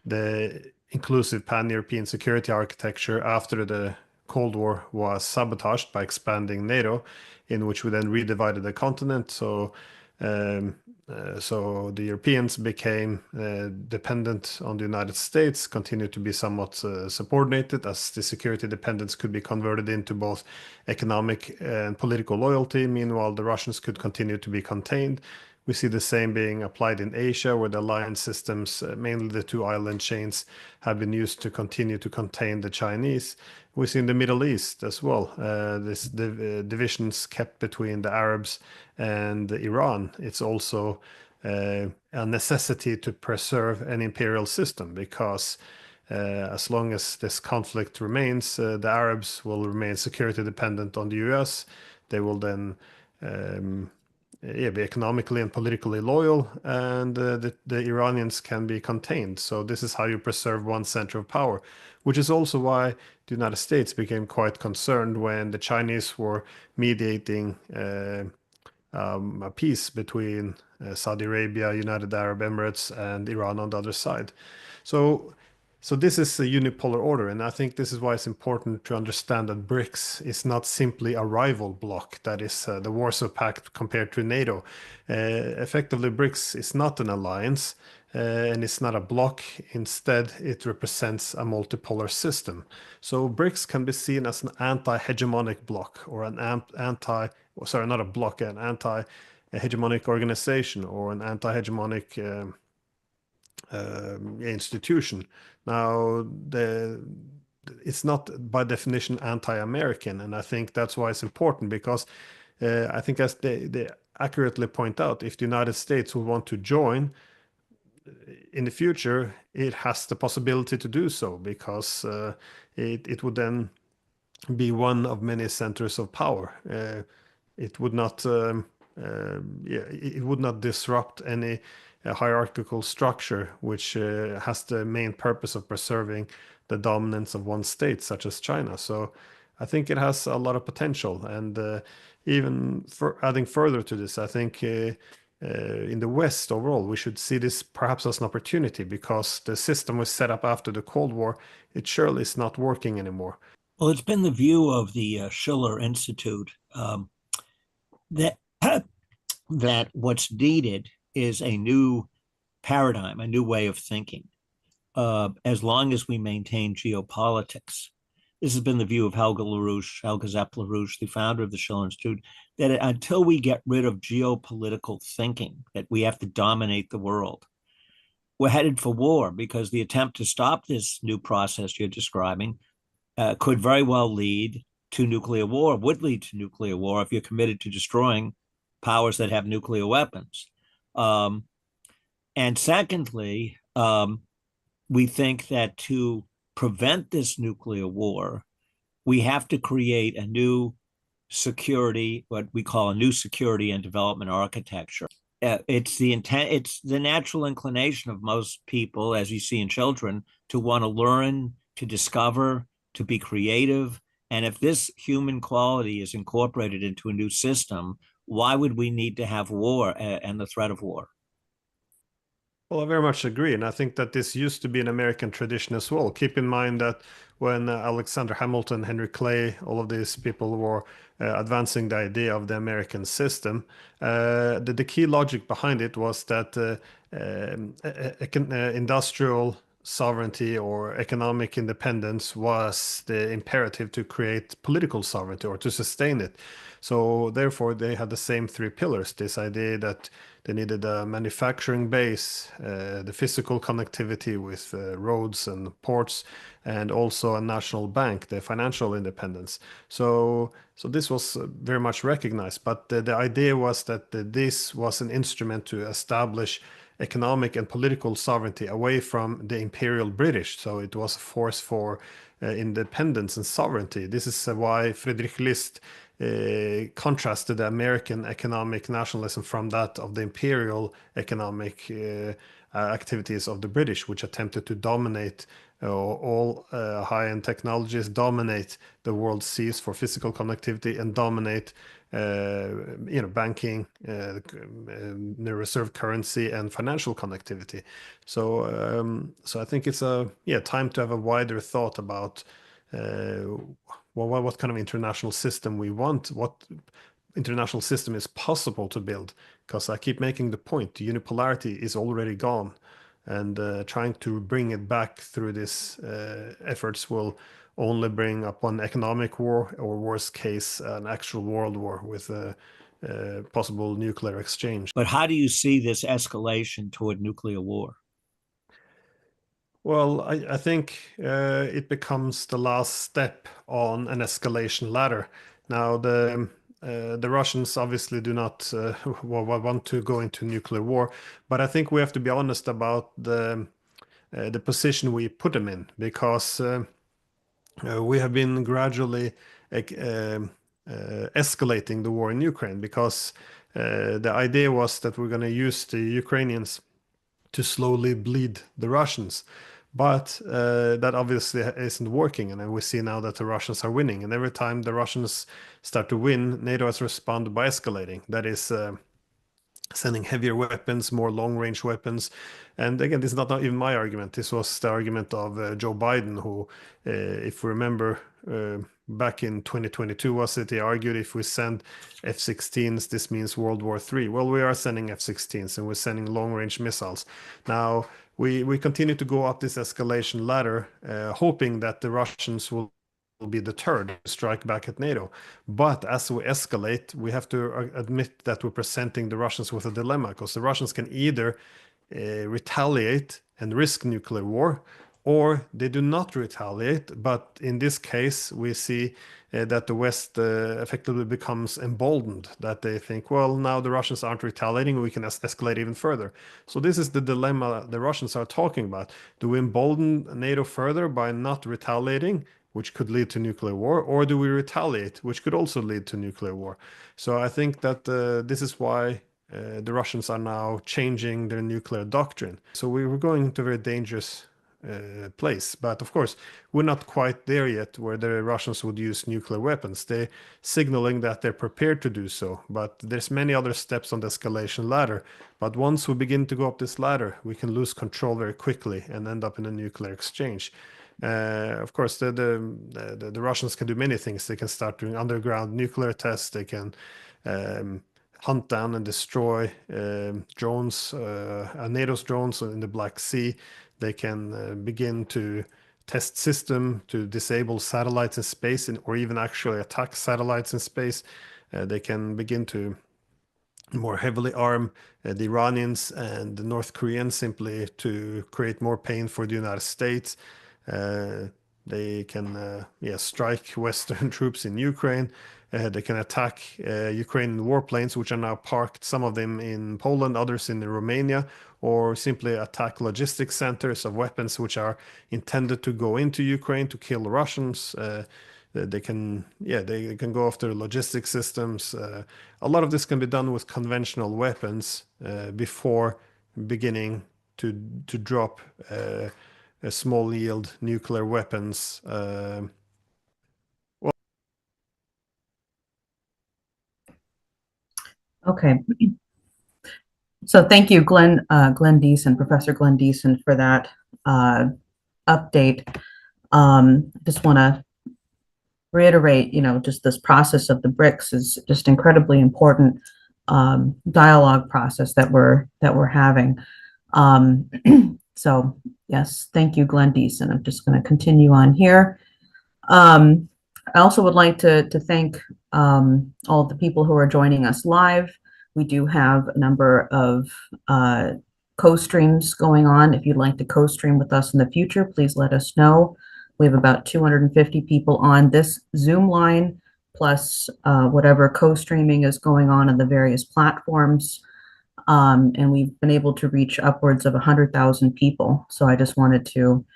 the inclusive pan-European security architecture after the Cold War was sabotaged by expanding NATO, in which we then redivided the continent. So the Europeans became dependent on the United States, continued to be somewhat subordinated, as the security dependence could be converted into both economic and political loyalty. Meanwhile, the Russians could continue to be contained. We see the same being applied in Asia, where the alliance systems, mainly the two island chains, have been used to continue to contain the Chinese. We see in the Middle East as well, the divisions kept between the Arabs and Iran. It's also a necessity to preserve an imperial system, because as long as this conflict remains, the Arabs will remain security dependent on the US. They will then be economically and politically loyal, and the Iranians can be contained. So this is how you preserve one center of power, which is also why the United States became quite concerned when the Chinese were mediating a peace between Saudi Arabia, United Arab Emirates, and Iran on the other side. So this is a unipolar order, and I think this is why it's important to understand that BRICS is not simply a rival bloc, that is the Warsaw Pact compared to NATO. Effectively, BRICS is not an alliance, and it's not a bloc. Anstead, it represents a multipolar system. So BRICS can be seen as an anti-hegemonic bloc, or an not a bloc, an anti-hegemonic organization, or an anti-hegemonic institution. Now, it's not by definition anti-American, and I think that's why it's important, because I think, as they accurately point out, if the United States will want to join in the future, it has the possibility to do so, because it would then be one of many centers of power. It would not disrupt any hierarchical structure, which has the main purpose of preserving the dominance of one state, such as China. So I think it has a lot of potential. And even for adding further to this, I think in the West overall, we should see this perhaps as an opportunity, because the system was set up after the Cold War. It surely is not working anymore.
Well, it's been the view of the Schiller Institute that what's needed is a new paradigm, a new way of thinking, as long as we maintain geopolitics. This has been the view of Helga Zepp LaRouche, the founder of the Schiller Institute, that until we get rid of geopolitical thinking, that we have to dominate the world, we're headed for war, because the attempt to stop this new process you're describing could very well lead to nuclear war, would lead to nuclear war if you're committed to destroying powers that have nuclear weapons. And secondly, we think that to prevent this nuclear war, we have to create a new security, what we call a new security and development architecture. it's the intent, it's the natural inclination of most people, as you see in children, to want to learn, to discover, to be creative. And if this human quality is incorporated into a new system, why would we need to have war and the threat of war?
Well, I very much agree. And I think that this used to be an American tradition as well. Keep in mind that when Alexander Hamilton, Henry Clay, all of these people were advancing the idea of the American system, the key logic behind it was that industrial sovereignty or economic independence was the imperative to create political sovereignty or to sustain it. So therefore, they had the same three pillars, this idea that they needed a manufacturing base, the physical connectivity with roads and ports, and also a national bank, the financial independence. So this was very much recognized, but the idea was that this was an instrument to establish economic and political sovereignty away from the imperial British. So it was a force for independence and sovereignty. This is why Friedrich List contrasted the American economic nationalism from that of the imperial economic activities of the British, which attempted to dominate all high-end technologies, dominate the world seas for physical connectivity, and dominate banking, the reserve currency, and financial connectivity. So I think it's time to have a wider thought about what kind of international system we want, what international system is possible to build. Because I keep making the point, the unipolarity is already gone, and trying to bring it back through these efforts will only bring upon economic war, or worst case, an actual world war with a possible nuclear exchange.
But how do you see this escalation toward nuclear war?
Well, I think it becomes the last step on an escalation ladder. Now, the Russians obviously do not want to go into nuclear war, but I think we have to be honest about the position we put them in, because we have been gradually escalating the war in Ukraine, because the idea was that we're going to use the Ukrainians to slowly bleed the Russians. But that obviously isn't working, and then we see now that the Russians are winning. And every time the Russians start to win, NATO has responded by escalating. That is sending heavier weapons, more long-range weapons. And again, this is not even my argument. This was the argument of Joe Biden, who, if we remember, back in 2022, was it, he argued if we send F-16s, this means World War III. Well, we are sending F-16s, and we're sending long-range missiles. Now, we continue to go up this escalation ladder, hoping that the Russians will be deterred to strike back at NATO. But as we escalate, we have to admit that we're presenting the Russians with a dilemma, because the Russians can either retaliate and risk nuclear war, or they do not retaliate. But in this case, we see that the West effectively becomes emboldened, that they think, well, now the Russians aren't retaliating, we can escalate even further. So this is the dilemma the Russians are talking about. Do we embolden NATO further by not retaliating, which could lead to nuclear war, or do we retaliate, which could also lead to nuclear war? So I think that this is why the Russians are now changing their nuclear doctrine. So we were going to a very dangerous place. But of course, we're not quite there yet where the Russians would use nuclear weapons. They're signaling that they're prepared to do so. But there's many other steps on the escalation ladder. But once we begin to go up this ladder, we can lose control very quickly and end up in a nuclear exchange. Of course, the Russians can do many things. They can start doing underground nuclear tests. They can hunt down and destroy drones, NATO's drones in the Black Sea. They can begin to test system to disable satellites in space, or even actually attack satellites in space. They can begin to more heavily arm the Iranians and the North Koreans, simply to create more pain for the United States. They can strike Western troops in Ukraine. They can attack Ukrainian warplanes, which are now parked, some of them in Poland, others in Romania, or simply attack logistics centers of weapons which are intended to go into Ukraine to kill Russians. they can go after logistic systems. A lot of this can be done with conventional weapons before beginning to drop a small yield nuclear weapons.
Okay. So thank you, Glenn Deason, Professor Glenn Deason, for that update. Just want to reiterate, just this process of the BRICS is just incredibly important dialogue process that we're having. So yes, thank you, Glenn Deason. I'm just going to continue on here. I also would like to thank all of the people who are joining us live. We do have a number of co-streams going on. If you'd like to co-stream with us in the future, please let us know. We have about 250 people on this Zoom line, plus whatever co-streaming is going on the various platforms. And we've been able to reach upwards of 100,000 people. So I just wanted to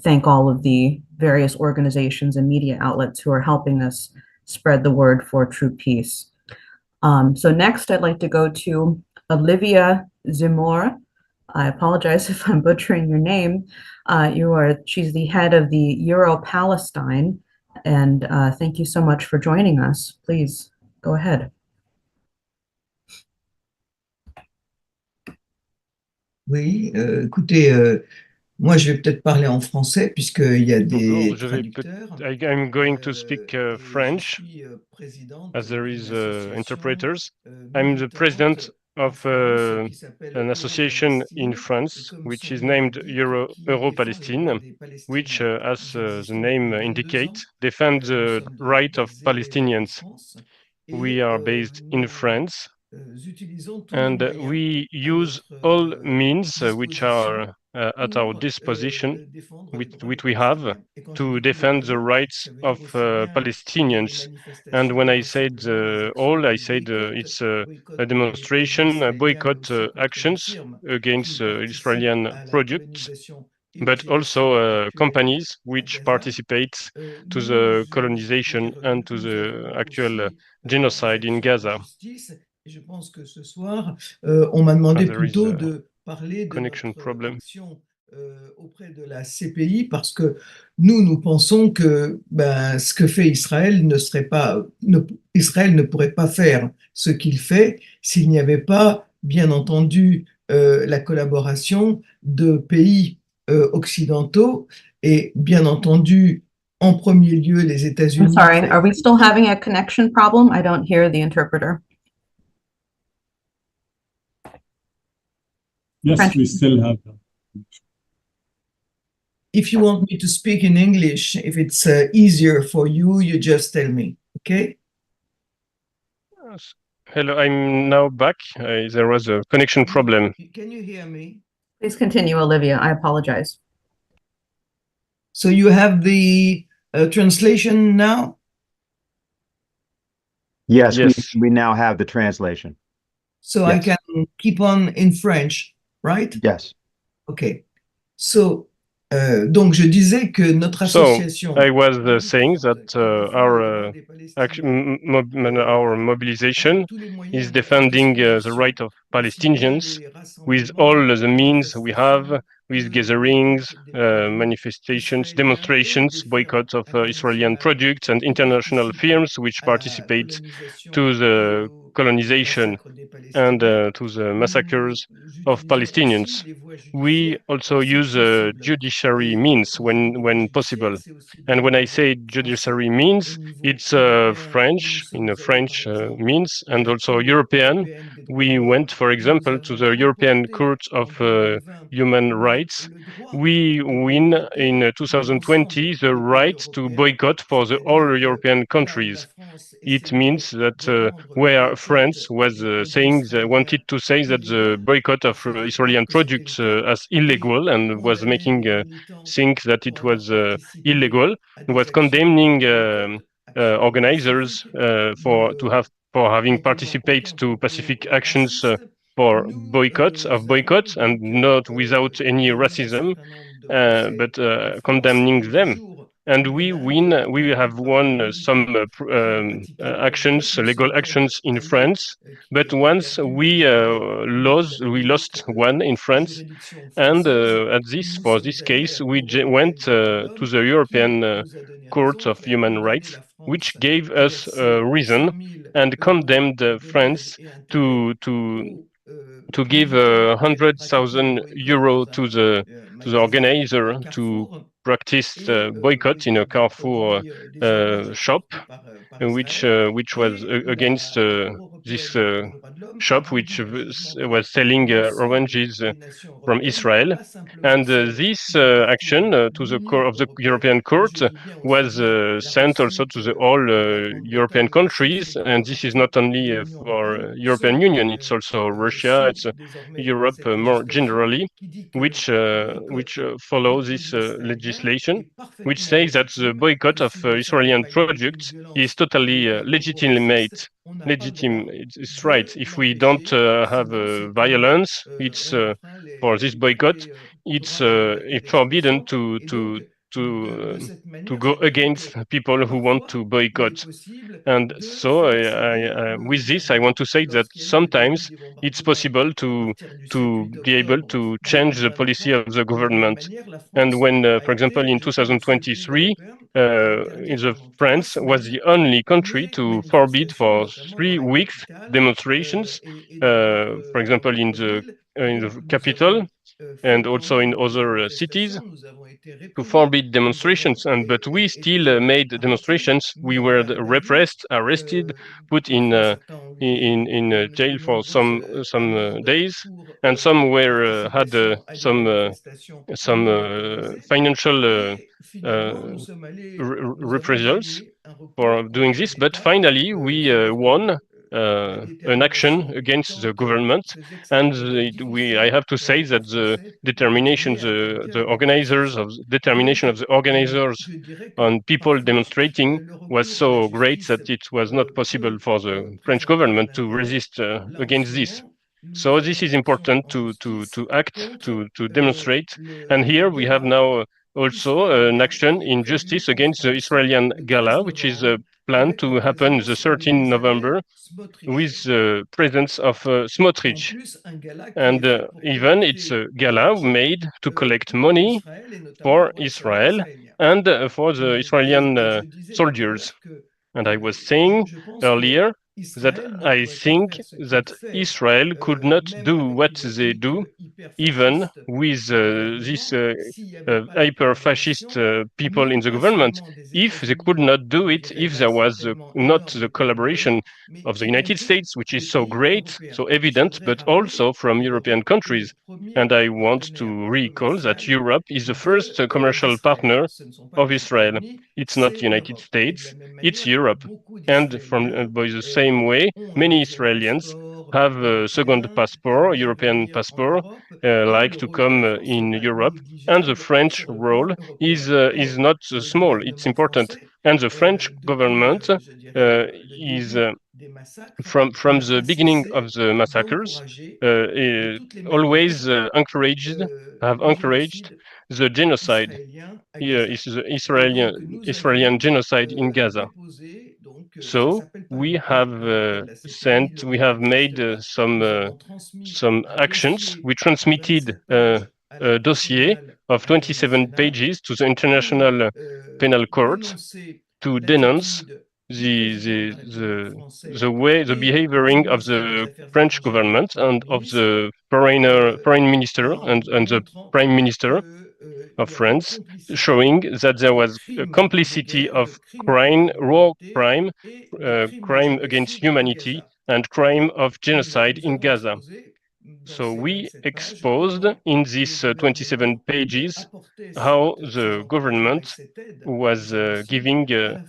thank all of the various organizations and media outlets who are helping us spread the word for true peace. So next, I'd like to go to Olivia Zimor. I apologize if I'm butchering your name. She's the head of the Euro-Palestine, and thank you so much for joining us. Please go ahead.
Oui, écoutez, moi je vais peut-être parler en français puisqu'il y a des traducteurs.
I'm going to speak
Et
French,
je suis présidente
as there is
d'une association
interpreters. I'm the president of an association in France, which is named Euro-Palestine, which, as the name indicates, defends the right of Palestinians. We are based in France, and we use all means which are at our disposition, which we have, to defend the rights of Palestinians. And when I said all, I said it's a demonstration, boycott actions against Israeli products, but also companies which participate to the colonization and to the actual genocide in Gaza.
Je pense que ce soir, on m'a demandé
There is
plutôt
a
de parler de
connection
notre
problem.
action auprès de la CPI parce que nous pensons que ce que fait Israël Israël ne pourrait pas faire ce qu'il fait s'il n'y avait pas, bien entendu, la collaboration de pays occidentaux et bien entendu, en premier lieu, les États-Unis.
I'm sorry, are we still having a connection problem? I don't hear the interpreter.
Yes,
French.
we still have that.
If you want me to speak in English, if it's easier for you, you just tell me, okay?
Hello, I'm now back. There was a connection problem.
Can you hear me?
Please continue, Olivia. I apologize.
So you have the translation now?
Yes,
Yes.
we now have the translation.
So I
Yes.
can keep on in French, right?
Yes.
Okay. So, donc je disais que notre association.
I was saying that our mobilization is defending the right of Palestinians with all the means we have, with gatherings, manifestations, demonstrations, boycotts of Israeli products and international firms which participate to the colonization and to the massacres of Palestinians. We also use judiciary means when possible. And when I say judiciary means, it's French, in a French means, and also European. We went, for example, to the European Court of Human Rights. We win in 2020 the right to boycott for the all European countries. It means that where France was wanted to say that the boycott of Israeli products as illegal and was making think that it was illegal, was condemning organizers for having participated to pacific actions for boycotts and not without any racism, but condemning them. and we have won some actions, legal actions in France. But once we lost one in France, and for this case, we went to the European Court of Human Rights, which gave us a reason and condemned France to give 100,000 euro to the organizer to practice boycott in a Carrefour shop, which was against this shop which was selling oranges from Israel. And this action to the court of the European Court was sent also to the all European countries, and this is not only for European Union, it's also Russia, it's Europe more generally, which follow this legislation, which says that the boycott of Israeli projects is totally legitimate. It's right. If we don't have violence, it's for this boycott. It's forbidden to go against people who want to boycott. And so, with this, I want to say that sometimes it's possible to be able to change the policy of the government. And when, for example, in 2023, France was the only country to forbid for 3 weeks demonstrations, for example, in the capital and also in other cities, to forbid demonstrations. But we still made demonstrations. We were repressed, arrested, put in jail for some days, and some were had some financial reprisals for doing this. But finally, we won an action against the government, and I have to say that the determination, the organizers of determination of the organizers on people demonstrating was so great that it was not possible for the French government to resist against this. So this is important to act, to demonstrate. And here we have now also an action in justice against the Israeli gala, which is planned to happen the 13th November with the presence of Smotrich. And even it's a gala made to collect money for Israel and for the Israeli soldiers. And I was saying earlier that I think that Israel could not do what they do even with these hyper-fascist people in the government, if they could not do it, if there was not the collaboration of the United States, which is so great, so evident, but also from European countries. And I want to recall that Europe is the first commercial partner of Israel. It's not the United States, it's Europe. And by the same way, many Israelis have a second passport, European passport, like to come in Europe. And the French role is not small, it's important. And the French government is from the beginning of the massacres always have encouraged the genocide. Here is the Israeli genocide in Gaza. So we have made some actions. We transmitted a dossier of 27 pages to the International Penal Court to denounce the behavioring of the French government and of the foreign minister and the prime minister of France, showing that there was a complicity of crime, war crime, crime against humanity, and crime of genocide in Gaza. So we exposed in these 27 pages how the government was giving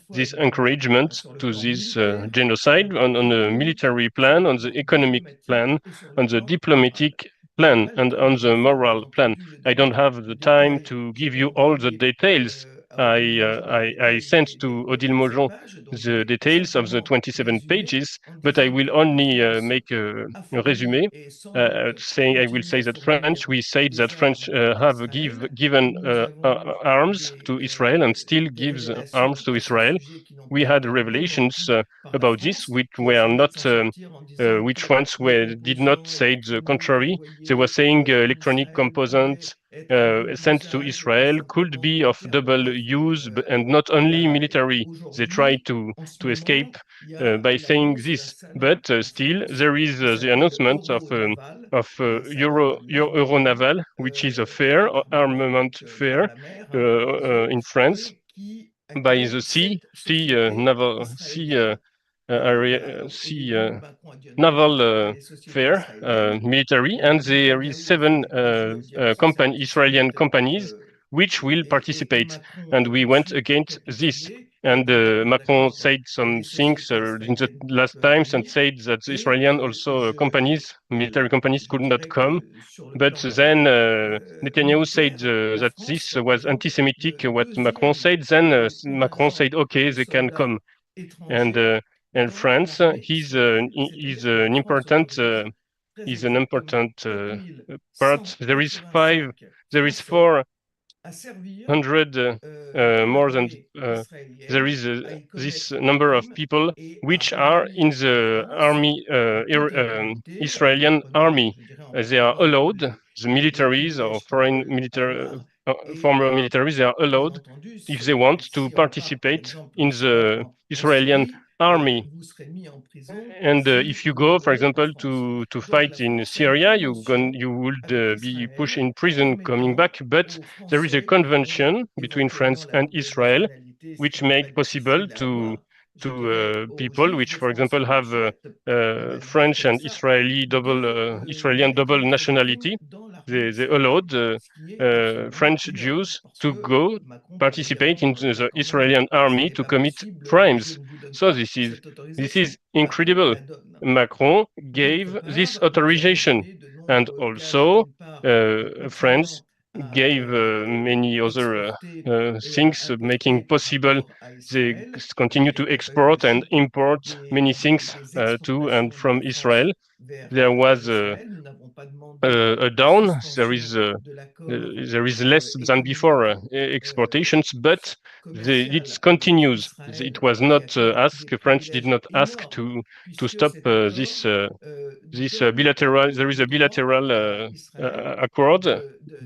this encouragement to this genocide on a military plan, on the economic plan, on the diplomatic plan, and on the moral plan. I don't have the time to give you all the details, I sent to Odile Mojon the details of the 27 pages, but I will only make a resume. Saying I will say that French, we said that French have given arms to Israel and still gives arms to Israel. We had revelations about this, which were not, which France did not say the contrary. They were saying electronic components sent to Israel could be of double use and not only military. They tried to escape by saying this, but still there is the announcement of Euronaval, which is a fair, armament fair in France by the naval fair, military, and there is 7 Israeli companies which will participate, and we went against this. And Macron said some things in the last times and said that the Israeli also military companies could not come. But then Netanyahu said that this was anti-Semitic, what Macron said. Then Macron said, okay, they can come. And France is an important part. There is 400 more than there is this number of people which are in the army, Israeli army. They are allowed, the militaries or foreign military, former militaries, they are allowed, if they want, to participate in the Israeli army. And if you go, for example, to fight in Syria, you would be pushed in prison coming back. But there is a convention between France and Israel, which make possible to people which, for example, have French and Israeli double nationality. They allowed French Jews to go participate in the Israeli army to commit crimes. So this is incredible. Macron gave this authorization, and also France gave many other things making possible. They continue to export and import many things to and from Israel. There was a down. There is less than before exportations, but it continues. It was not asked. France did not ask to stop this bilateral. There is a bilateral accord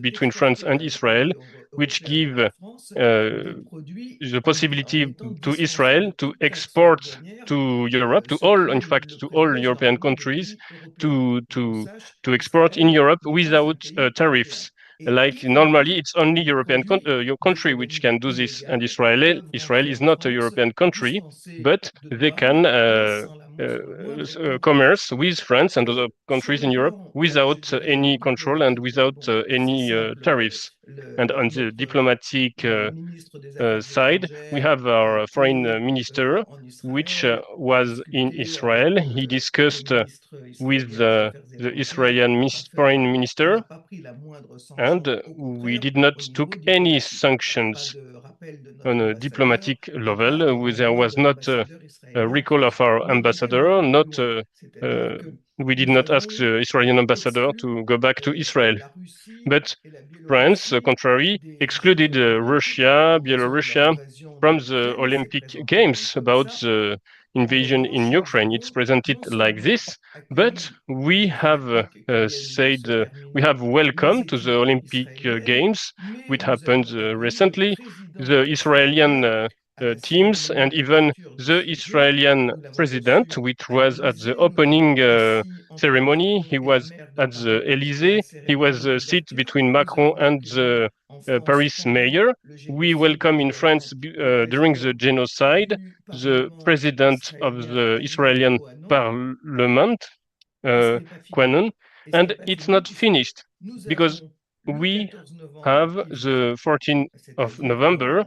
between France and Israel, which give the possibility to Israel to export to Europe, to all European countries, to export in Europe without tariffs. Like normally, it's only European your country which can do this, and Israel is not a European country, but they can commerce with France and other countries in Europe without any control and without any tariffs. And on the diplomatic side, we have our foreign minister, which was in Israel. He discussed with the Israeli foreign minister, and we did not took any sanctions on a diplomatic level. There was not a recall of our ambassador. We did not ask the Israeli ambassador to go back to Israel. But France, contrary, excluded Russia, Belarus from the Olympic Games about the invasion in Ukraine. It's presented like this, but we have said we have welcomed to the Olympic Games, which happened recently, the Israeli teams and even the Israeli president, which was at the opening ceremony. He was at the Élysée. He was seated between Macron and the Paris mayor. We welcome in France during the genocide the president of the Israeli parliament, Quanon, and it's not finished because we have the 14th of November.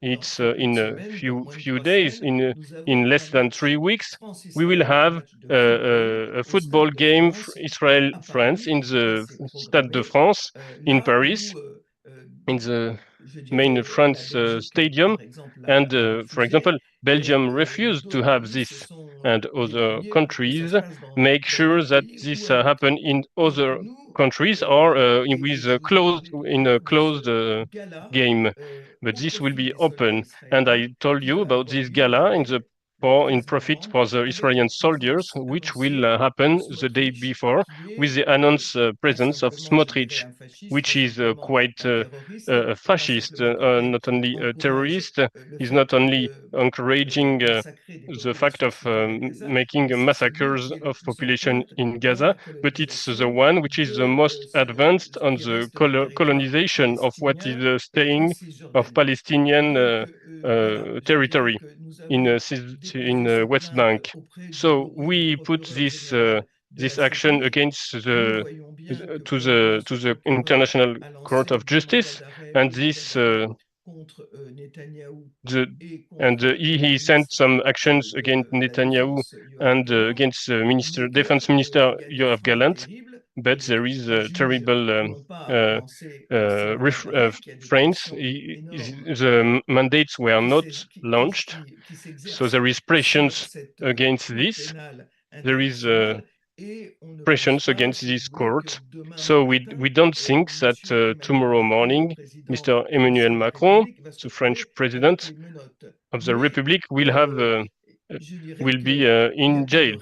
It's in a few days, in less than 3 weeks, we will have a football game, Israel-France, in the Stade de France in Paris, in the main France stadium. And for example, Belgium refused to have this, and other countries make sure that this happen in other countries or with in a closed game. But this will be open. And I told you about this gala in profit for the Israeli soldiers, which will happen the day before with the announced presence of Smotrich, which is quite fascist, not only a terrorist, is not only encouraging the fact of making massacres of population in Gaza, but it's the one which is the most advanced on the colonization of what is staying of Palestinian territory in West Bank. So we put this action against to the International Court of Justice, and this he sent some actions against Netanyahu and against Defense Minister Yoav Gallant, but there is a terrible refrains. The mandates were not launched, so there is pressures against this. There is pressures against this court. So we don't think that tomorrow morning, Mr. Emmanuel Macron, the French president of the Republic, will be in jail.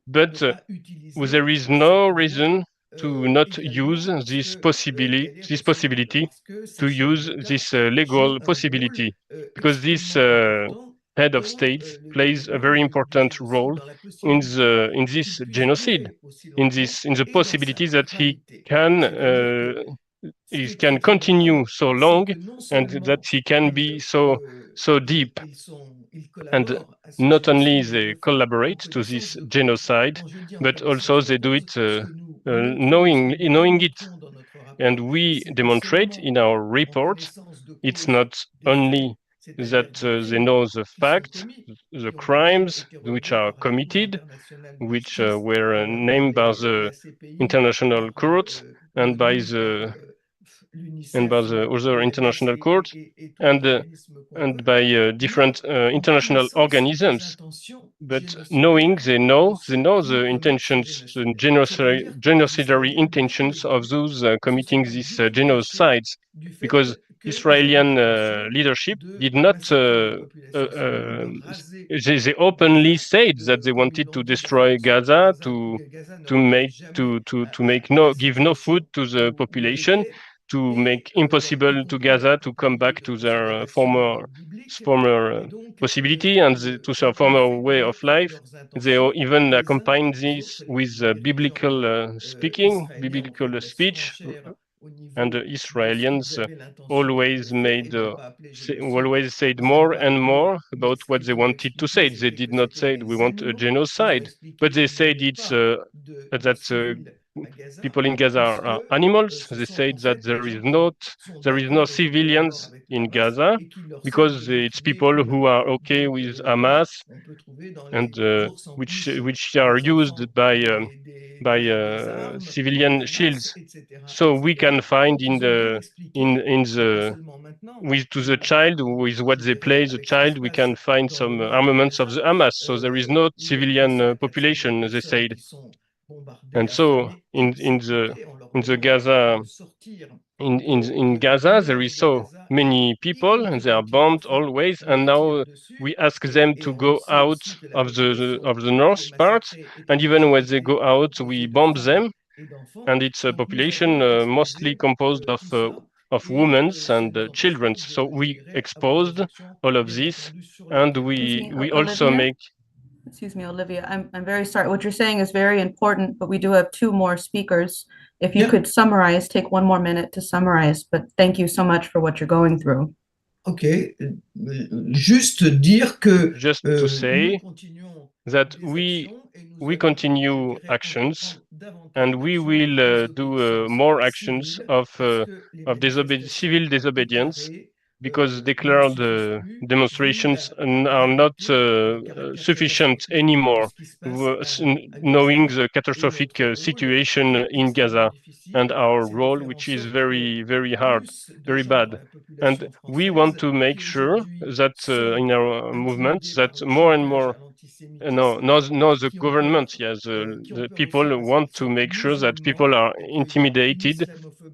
But there is no reason to not use this possibility to use this legal possibility, because this head of state plays a very important role in this genocide, in the possibility that he can continue so long, and that he can be so deep. And not only they collaborate to this genocide, but also they do it knowing it. And we demonstrate in our report, it's not only that they know the facts, the crimes which are committed, which were named by the International Court and by the other international court and by different international organisms. But they know the intentions, the genocidal intentions of those committing these genocides, because Israeli leadership did not. They openly said that they wanted to destroy Gaza, give no food to the population, to make impossible to Gaza to come back to their former possibility and to their former way of life. They even combine this with biblical speech, and the Israelis always said more and more about what they wanted to say. They did not say we want a genocide, but they said it's that people in Gaza are animals. They said that there is no civilians in Gaza because it's people who are okay with Hamas and which are used by civilian shields. So we can find to the child, with what they play the child, we can find some armaments of the Hamas. So there is no civilian population, they said. And so in Gaza, in Gaza, there is so many people, and they are bombed always. And now we ask them to go out of the north part, and even when they go out, we bomb them. And it's a population mostly composed of women and children. So we exposed all of this, and we also make.
Excuse me, Olivia, I'm very sorry. What you're saying is very important, but we do have two more speakers. If you could summarize, take one more minute to summarize, but thank you so much for what you're going through.
Okay. Just to
say that we continue actions, and we will do more actions of civil disobedience, because declared demonstrations are not sufficient anymore, knowing the catastrophic situation in Gaza and our role, which is very, very hard, very bad. And we want to make sure that in our movement that more and more the government, yes, the people want to make sure that people are intimidated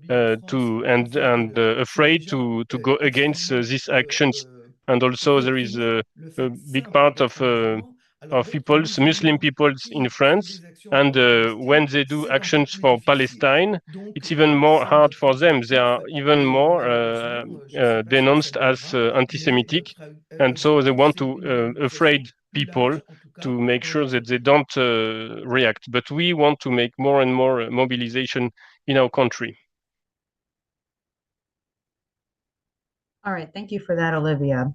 and afraid to go against these actions. And also there is a big part of peoples, Muslim peoples in France, and when they do actions for Palestine, it's even more hard for them. They are even more denounced as anti-Semitic, and so they want to afraid people to make sure that they don't react. But we want to make more and more mobilization in our country.
All right, thank you for that, Olivia.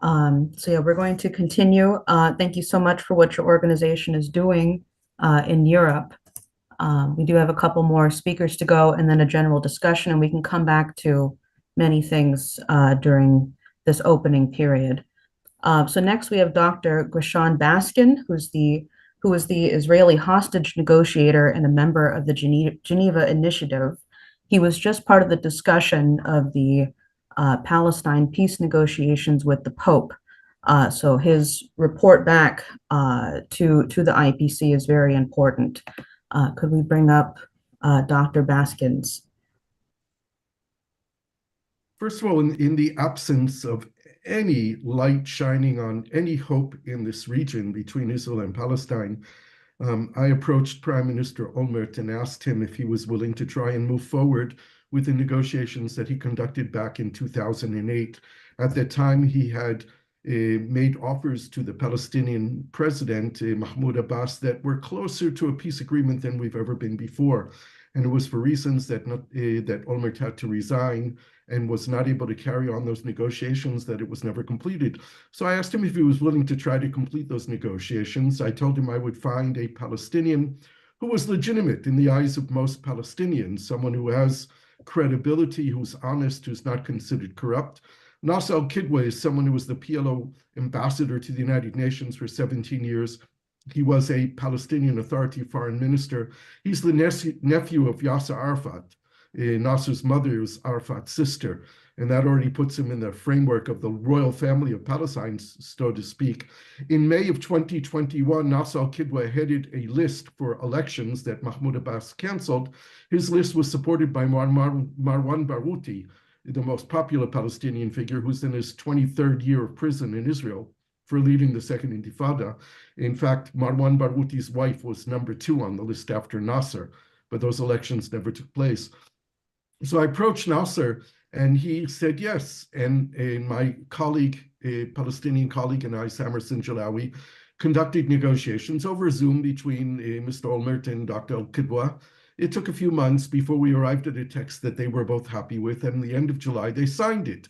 So yeah, we're going to continue. Thank you so much for what your organization is doing in Europe. We do have a couple more speakers to go and then a general discussion, and we can come back to many things during this opening period. So next we have Dr. Ghassan Baskin, who is the Israeli hostage negotiator and a member of the Geneva Initiative. He was just part of the discussion of the Palestine peace negotiations with the Pope. So his report back to the IPC is very important. Could we bring up Dr. Baskins?
First of all, in the absence of any light shining on any hope in this region between Israel and Palestine, I approached Prime Minister Olmert and asked him if he was willing to try and move forward with the negotiations that he conducted back in 2008. At that time, he had made offers to the Palestinian president, Mahmoud Abbas, that were closer to a peace agreement than we've ever been before. And it was for reasons that Olmert had to resign and was not able to carry on those negotiations that it was never completed. So I asked him if he was willing to try to complete those negotiations. I told him I would find a Palestinian who was legitimate in the eyes of most Palestinians, someone who has credibility, who's honest, who's not considered corrupt. Nasser al-Kidwa is someone who was the PLO ambassador to the United Nations for 17 years. He was a Palestinian Authority foreign minister. He's the nephew of Yasser Arafat. Nasser's mother is Arafat's sister, and that already puts him in the framework of the royal family of Palestine, so to speak. In May of 2021, Nasser al-Kidwa headed a list for elections that Mahmoud Abbas canceled. His list was supported by Marwan Barghouti, the most popular Palestinian figure who's in his 23rd year of prison in Israel for leading the Second Intifada. In fact, Marwan Barghouti's wife was number 2 on the list after Nasser, but those elections never took place. So I approached Nasser, and he said yes. And my colleague, a Palestinian colleague, and I, Samer Sinjalawi, conducted negotiations over Zoom between Mr. Olmert and Dr. al-Kidwa. It took a few months before we arrived at a text that they were both happy with, and at the end of July, they signed it.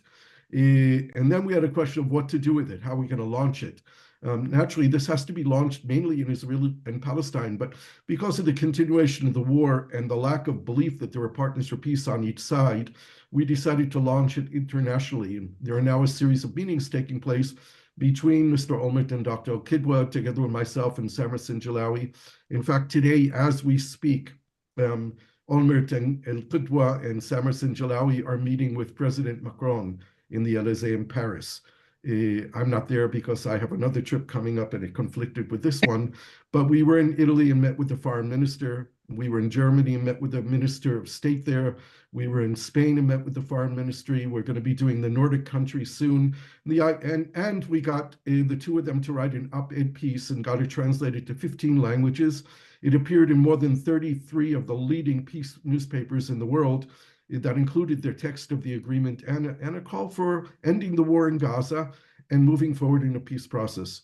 And then we had a question of what to do with it, how are we going to launch it? Naturally, this has to be launched mainly in Israel and Palestine, but because of the continuation of the war and the lack of belief that there were partners for peace on each side, we decided to launch it internationally. And there are now a series of meetings taking place between Mr. Olmert and Dr. al-Kidwa, together with myself and Samer Sinjalawi. In fact, today, as we speak, Olmert and al-Kidwa and Samer Sinjalawi are meeting with President Macron in the Élysée in Paris. I'm not there because I have another trip coming up and it conflicted with this one, but we were in Italy and met with the foreign minister. We were in Germany and met with the minister of state there. We were in Spain and met with the foreign ministry. We're going to be doing the Nordic countries soon. And we got the two of them to write an op-ed piece and got it translated to 15 languages. It appeared in more than 33 of the leading peace newspapers in the world. That included their text of the agreement and a call for ending the war in Gaza and moving forward in a peace process.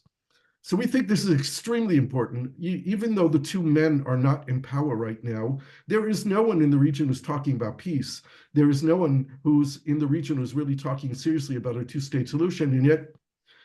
So we think this is extremely important. Even though the two men are not in power right now, there is no one in the region who's talking about peace. There is no one who's in the region who's really talking seriously about a two-state solution. And yet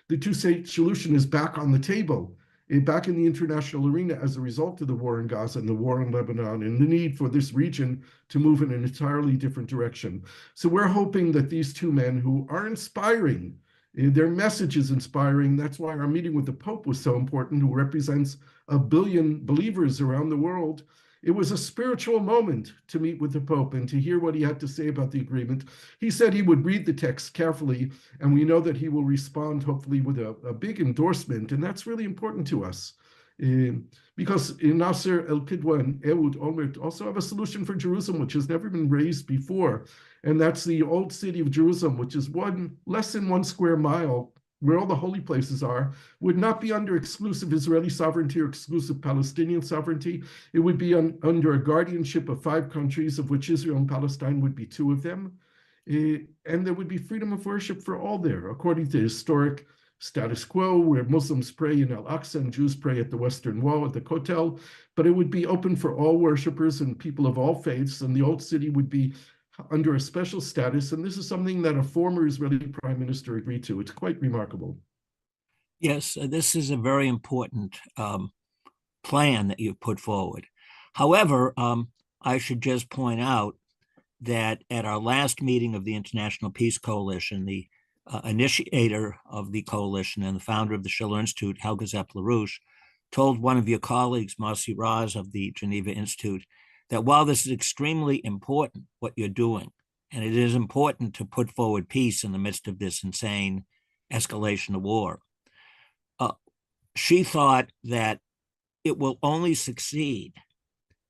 the two-state solution is back on the table. back in the international arena as a result of the war in Gaza and the war in Lebanon and the need for this region to move in an entirely different direction. So we're hoping that these two men who are inspiring, their message is inspiring. That's why our meeting with the Pope was so important, who represents 1 billion believers around the world. It was a spiritual moment to meet with the Pope and to hear what he had to say about the agreement. He said he would read the text carefully, and we know that he will respond, hopefully, with a big endorsement, and that's really important to us. Because Nasser el-Qidwa and Ehud Olmert also have a solution for Jerusalem, which has never been raised before, and that's the old city of Jerusalem, which is less than 1 square mile, where all the holy places are, would not be under exclusive Israeli sovereignty or exclusive Palestinian sovereignty. It would be under a guardianship of 5 countries, of which Israel and Palestine would be 2 of them. And there would be freedom of worship for all there, according to historic status quo, where Muslims pray in Al-Aqsa and Jews pray at the Western Wall, at the Kotel. But it would be open for all worshipers and people of all faiths, and the old city would be under a special status, and this is something that a former Israeli prime minister agreed to. It's quite remarkable.
Yes, this is a very important plan that you've put forward. However, I should just point out that at our last meeting of the International Peace Coalition, the initiator of the coalition and the founder of the Schiller Institute, Helga Zepp-LaRouche, told one of your colleagues, Marcy Raz of the Geneva Institute, that while this is extremely important, what you're doing, and it is important to put forward peace in the midst of this insane escalation of war, she thought that it will only succeed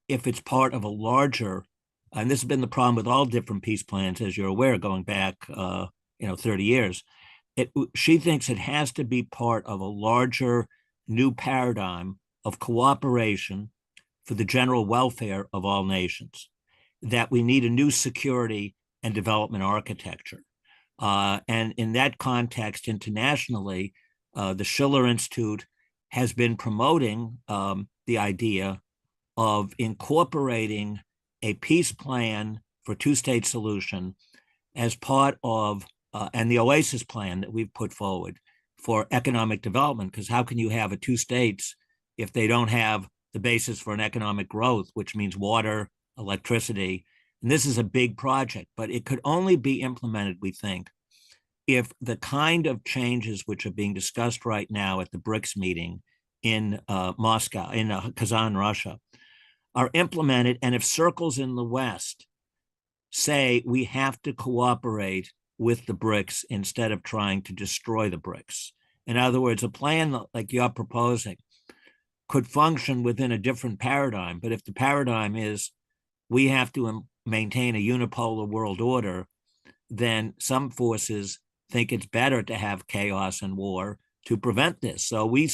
if it's part of a larger, and this has been the problem with all different peace plans, as you're aware, going back 30 years. She thinks it has to be part of a larger new paradigm of cooperation for the general welfare of all nations, that we need a new security and development architecture. And in that context, internationally, the Schiller Institute has been promoting the idea of incorporating a peace plan for 2-state solution as part of, and the Oasis plan that we've put forward for economic development, because how can you have a 2 states if they don't have the basis for an economic growth, which means water, electricity. And this is a big project, but it could only be implemented, we think, if the kind of changes which are being discussed right now at the BRICS meeting in Moscow, in Kazan, Russia, are implemented, and if circles in the West say we have to cooperate with the BRICS instead of trying to destroy the BRICS. In other words, a plan like you're proposing could function within a different paradigm. But if the paradigm is we have to maintain a unipolar world order, then some forces think it's better to have chaos and war to prevent this. So we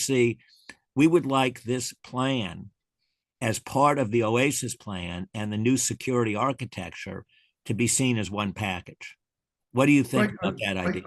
would like this plan as part of the Oasis plan and the new security architecture to be seen as one package. What do you think about that idea?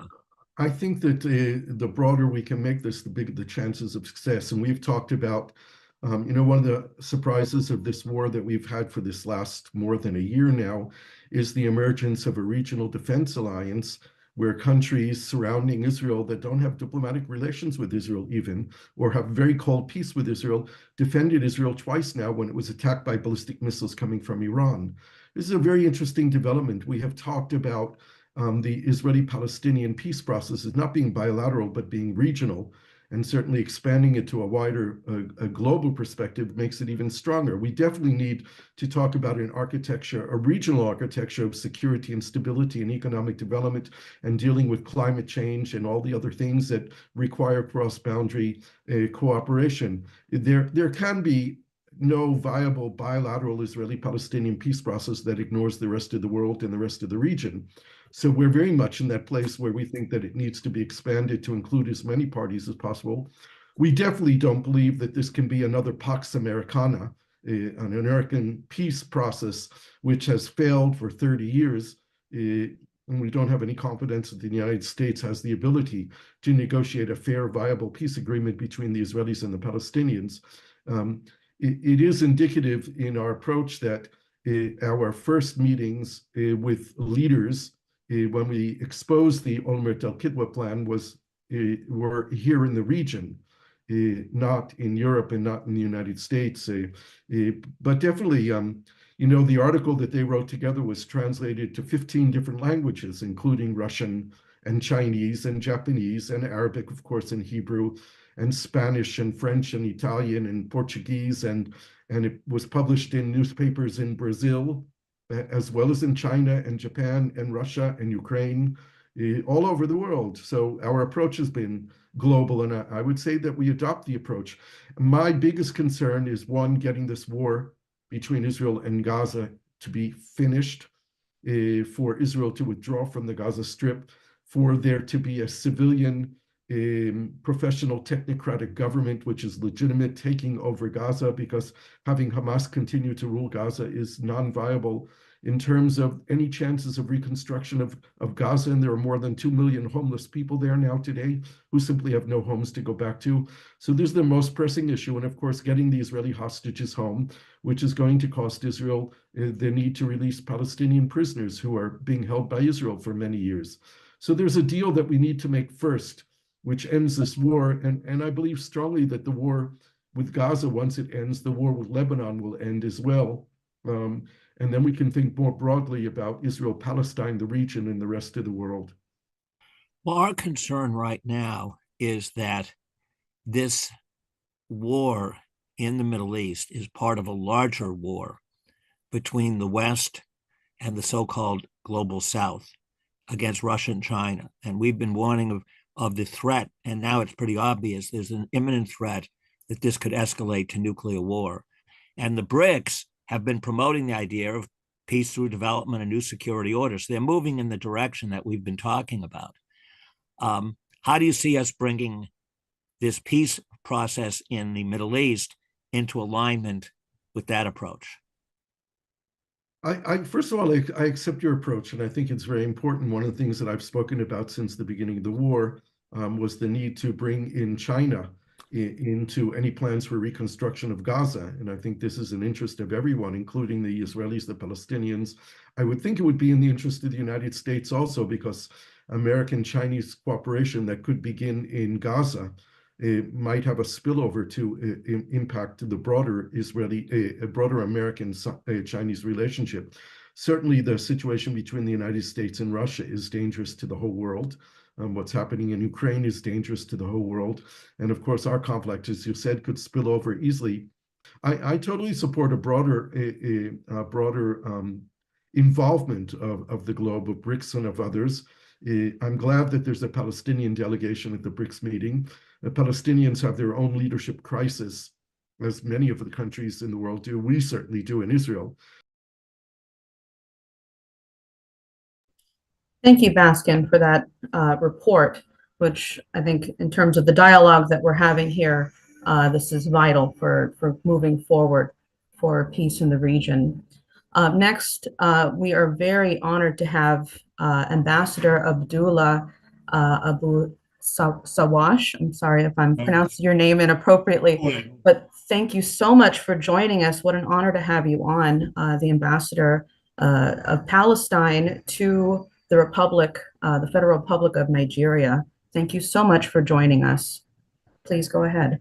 I think that the broader we can make this, the bigger the chances of success. And we've talked about, one of the surprises of this war that we've had for this last more than a year now is the emergence of a regional defense alliance where countries surrounding Israel that don't have diplomatic relations with Israel even, or have very cold peace with Israel, defended Israel twice now when it was attacked by ballistic missiles coming from Iran. This is a very interesting development. We have talked about the Israeli-Palestinian peace process as not being bilateral, but being regional, and certainly expanding it to a wider, a global perspective makes it even stronger. We definitely need to talk about an architecture, a regional architecture of security and stability and economic development and dealing with climate change and all the other things that require cross-boundary cooperation. There can be no viable bilateral Israeli-Palestinian peace process that ignores the rest of the world and the rest of the region. So we're very much in that place where we think that it needs to be expanded to include as many parties as possible. We definitely don't believe that this can be another Pax Americana, an American peace process, which has failed for 30 years. And we don't have any confidence that the United States has the ability to negotiate a fair, viable peace agreement between the Israelis and the Palestinians. It is indicative in our approach that our first meetings with leaders when we exposed the Olmert al-Qidwa plan were here in the region. not in Europe and not in the United States. But definitely, the article that they wrote together was translated to 15 different languages, including Russian and Chinese and Japanese and Arabic, of course, and Hebrew and Spanish and French and Italian and Portuguese. And it was published in newspapers in Brazil, as well as in China and Japan and Russia and Ukraine, all over the world. So our approach has been global, and I would say that we adopt the approach. My biggest concern is, one, getting this war between Israel and Gaza to be finished, for Israel to withdraw from the Gaza Strip, for there to be a civilian, professional technocratic government which is legitimate taking over Gaza, because having Hamas continue to rule Gaza is non-viable in terms of any chances of reconstruction of Gaza. And there are more than 2 million homeless people there now today who simply have no homes to go back to. So this is the most pressing issue. And of course, getting the Israeli hostages home, which is going to cost Israel the need to release Palestinian prisoners who are being held by Israel for many years. So there's a deal that we need to make first, which ends this war. And I believe strongly that the war with Gaza, once it ends, the war with Lebanon will end as well. And then we can think more broadly about Israel, Palestine, the region, and the rest of the world.
Well, our concern right now is that this war in the Middle East is part of a larger war between the West and the so-called global South against Russia and China. And we've been warning of the threat, and now it's pretty obvious there's an imminent threat that this could escalate to nuclear war. And the BRICS have been promoting the idea of peace through development and new security orders. They're moving in the direction that we've been talking about. How do you see us bringing this peace process in the Middle East into alignment with that approach?
First of all, I accept your approach, and I think it's very important. One of the things that I've spoken about since the beginning of the war was the need to bring in China into any plans for reconstruction of Gaza. And I think this is an interest of everyone, including the Israelis, the Palestinians. I would think it would be in the interest of the United States also, because American-Chinese cooperation that could begin in Gaza might have a spillover to impact the broader broader American-Chinese relationship. Certainly, the situation between the United States and Russia is dangerous to the whole world. What's happening in Ukraine is dangerous to the whole world. And of course, our conflict, as you said, could spill over easily. I totally support a broader involvement of the globe, of BRICS and of others. I'm glad that there's a Palestinian delegation at the BRICS meeting. The Palestinians have their own leadership crisis, as many of the countries in the world do. We certainly do in Israel.
Thank you, Baskin, for that report, which I think in terms of the dialogue that we're having here, this is vital for moving forward for peace in the region. Next, we are very honored to have Ambassador Abdullah Abu Sawash. I'm sorry if I'm pronouncing your name inappropriately, but thank you so much for joining us. What an honor to have you on, the Ambassador of Palestine to the Republic, the Federal Republic of Nigeria. Thank you so much for joining us. Please go ahead.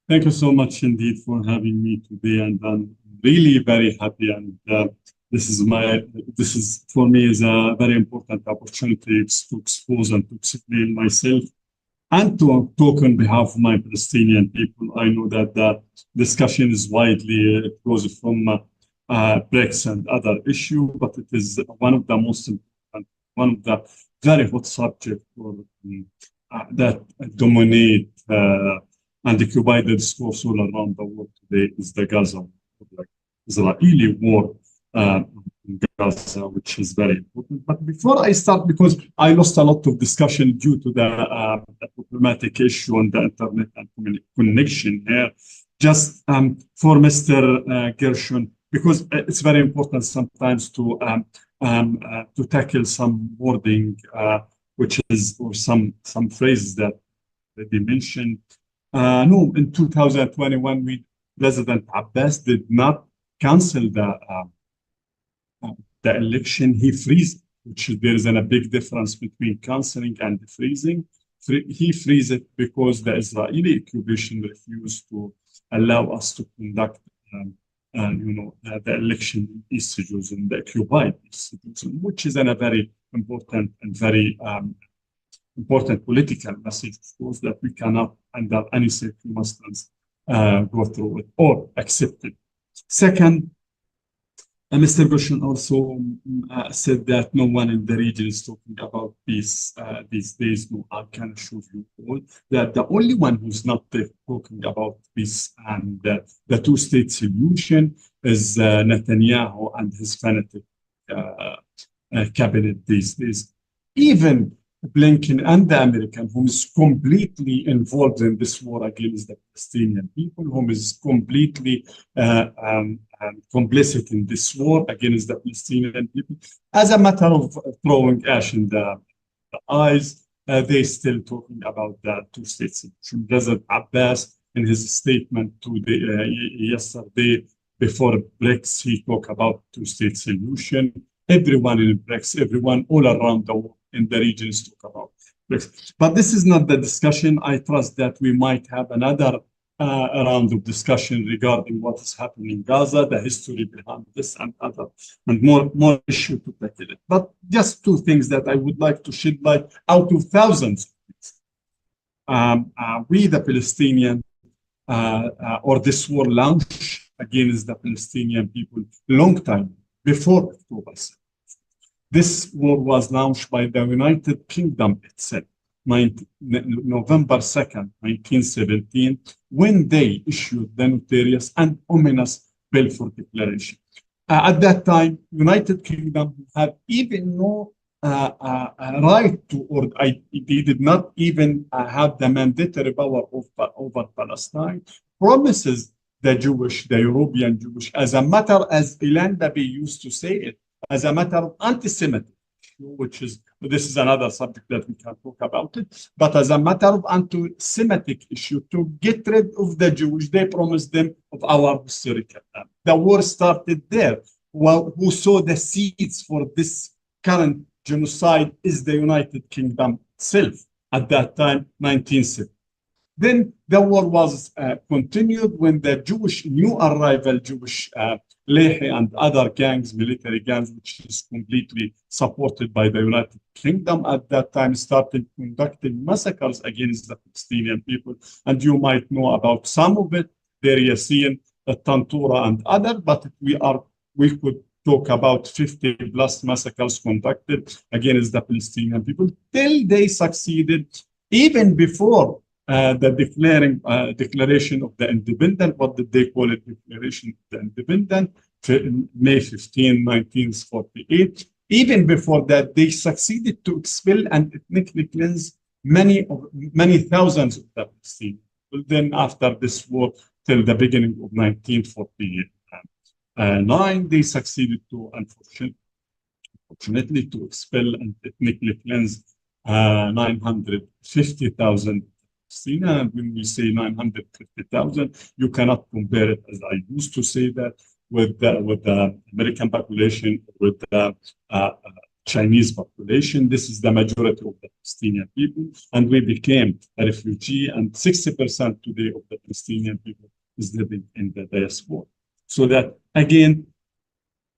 Thank you so much indeed for having me today, and I'm really very happy. And this is for me is a very important opportunity to expose and to explain myself and to talk on behalf of my Palestinian people. I know that the discussion is widely, it goes from BRICS and other issues, but it is one of the most important, one of the very hot subjects that dominate and occupy the discourse all around the world today is the Gaza, Israeli war in Gaza, which is very important. But before I start, because I lost a lot of discussion due to the problematic issue on the internet and connection here, just for Mr. Gershon, because it's very important sometimes to tackle some wording, which is, or some phrases that they mentioned. No, in 2021, President Abbas did not cancel the election. He freezed, which there is a big difference between canceling and freezing. he frees it because the Israeli occupation refused to allow us to conduct the election in East Jerusalem, the occupied East Jerusalem, which is a very important and very important political message, of course, that we cannot, under any circumstance, go through it or accept it. Second, Mr. Goshen also said that no one in the region is talking about peace these days. No, I can assure you all that the only one who's not talking about peace and the two-state solution is Netanyahu and his fanatic cabinet these days. Even Blinken and the American, who is completely involved in this war against the Palestinian people, who is completely complicit in this war against the Palestinian people, as a matter of throwing ash in the eyes, they still talking about the two-state solution. President Abbas, in his statement yesterday before BRICS, he talked about two-state solution. Everyone in BRICS, everyone all around the world in the regions talk about BRICS. But this is not the discussion. I trust that we might have another round of discussion regarding what is happening in Gaza, the history behind this and other, and more issue to tackle it. But just two things that I would like to shed light out of thousands of things. We, the Palestinian, or this war launched against the Palestinian people long time before October 7th. This war was launched by the United Kingdom itself, November 2nd, 1917, when they issued the notorious and ominous Balfour Declaration. At that time, United Kingdom had even no right to, or they did not even have the mandatory power over Palestine, promises the Jewish, the European Jewish, as a matter, as Ilan Babi used to say it, as a matter of anti-Semitism, which is, this is another subject that we can talk about it, but as a matter of anti-Semitic issue, to get rid of the Jewish, they promised them of our historical land. The war started there. Well, who saw the seeds for this current genocide is the United Kingdom itself at that time, 1970. Then the war was continued when the Jewish, new arrival Jewish Lehi and other gangs, military gangs, which is completely supported by the United Kingdom at that time, started conducting massacres against the Palestinian people. And you might know about some of it, Deir Yassin, Tantura, and other, but we could talk about 50 plus massacres conducted against the Palestinian people till they succeeded, even before the declaration of the independent. What did they call it? Declaration of the independent, May 15, 1948. Even before that, they succeeded to expel and ethnically cleanse many thousands of the Palestinians. Then after this war, till the beginning of 1949, they succeeded to, unfortunately, to expel and ethnically cleanse 950,000 and when we say 950,000, you cannot compare it, as I used to say that, with the American population, with the Chinese population. This is the majority of the Palestinian people, and we became a refugee, and 60% today of the Palestinian people is living in the diaspora. So that, again,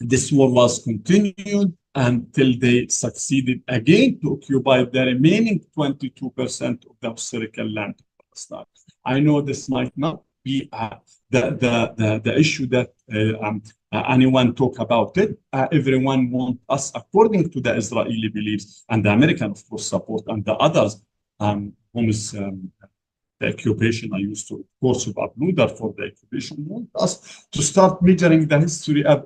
this war was continued until they succeeded again to occupy the remaining 22% of the historical land of Palestine. I know this might not be the issue that anyone talk about it. Everyone wants us, according to the Israeli beliefs, and the American, of course, support, and the others, whom is the occupation, I used to, of course, uploader for the occupation, want us to start measuring the history of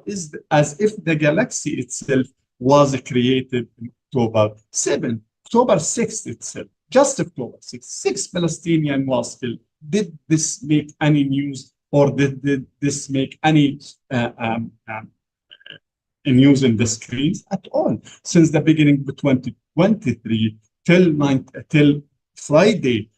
as if the galaxy itself was created in October 7th, October 6th itself, just October 6th. 6 Palestinians was killed. Did this make any news, or did this make any news in the screens at all? Since the beginning of 2023 till Friday,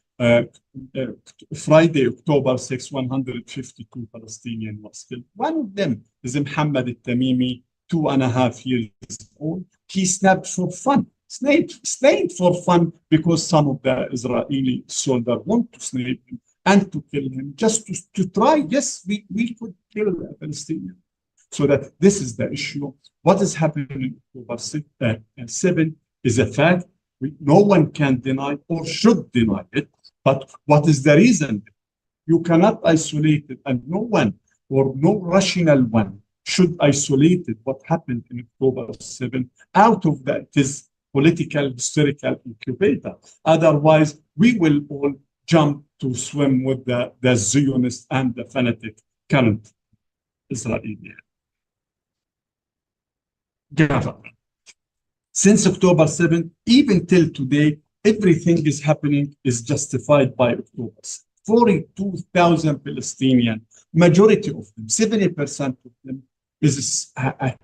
October 6, 152 Palestinians was killed. One of them is Mohammed al-Tamimi, 2.5 years old. He snapped for fun slayed for fun because some of the Israeli soldiers want to slay him and to kill him, just to try. Yes, we could kill a Palestinian. So that this is the issue. What is happening in October 7 is a fact. No one can deny or should deny it. But what is the reason? You cannot isolate it, and no one or no rational one should isolate it, what happened in October 7 out of that is political, historical incubator. Otherwise, we will all jump to swim with the Zionist and the fanatic current Israeli government. Since October 7, even till today, everything is happening is justified by October 7. 42,000 Palestinians, majority of them, 70% of them, is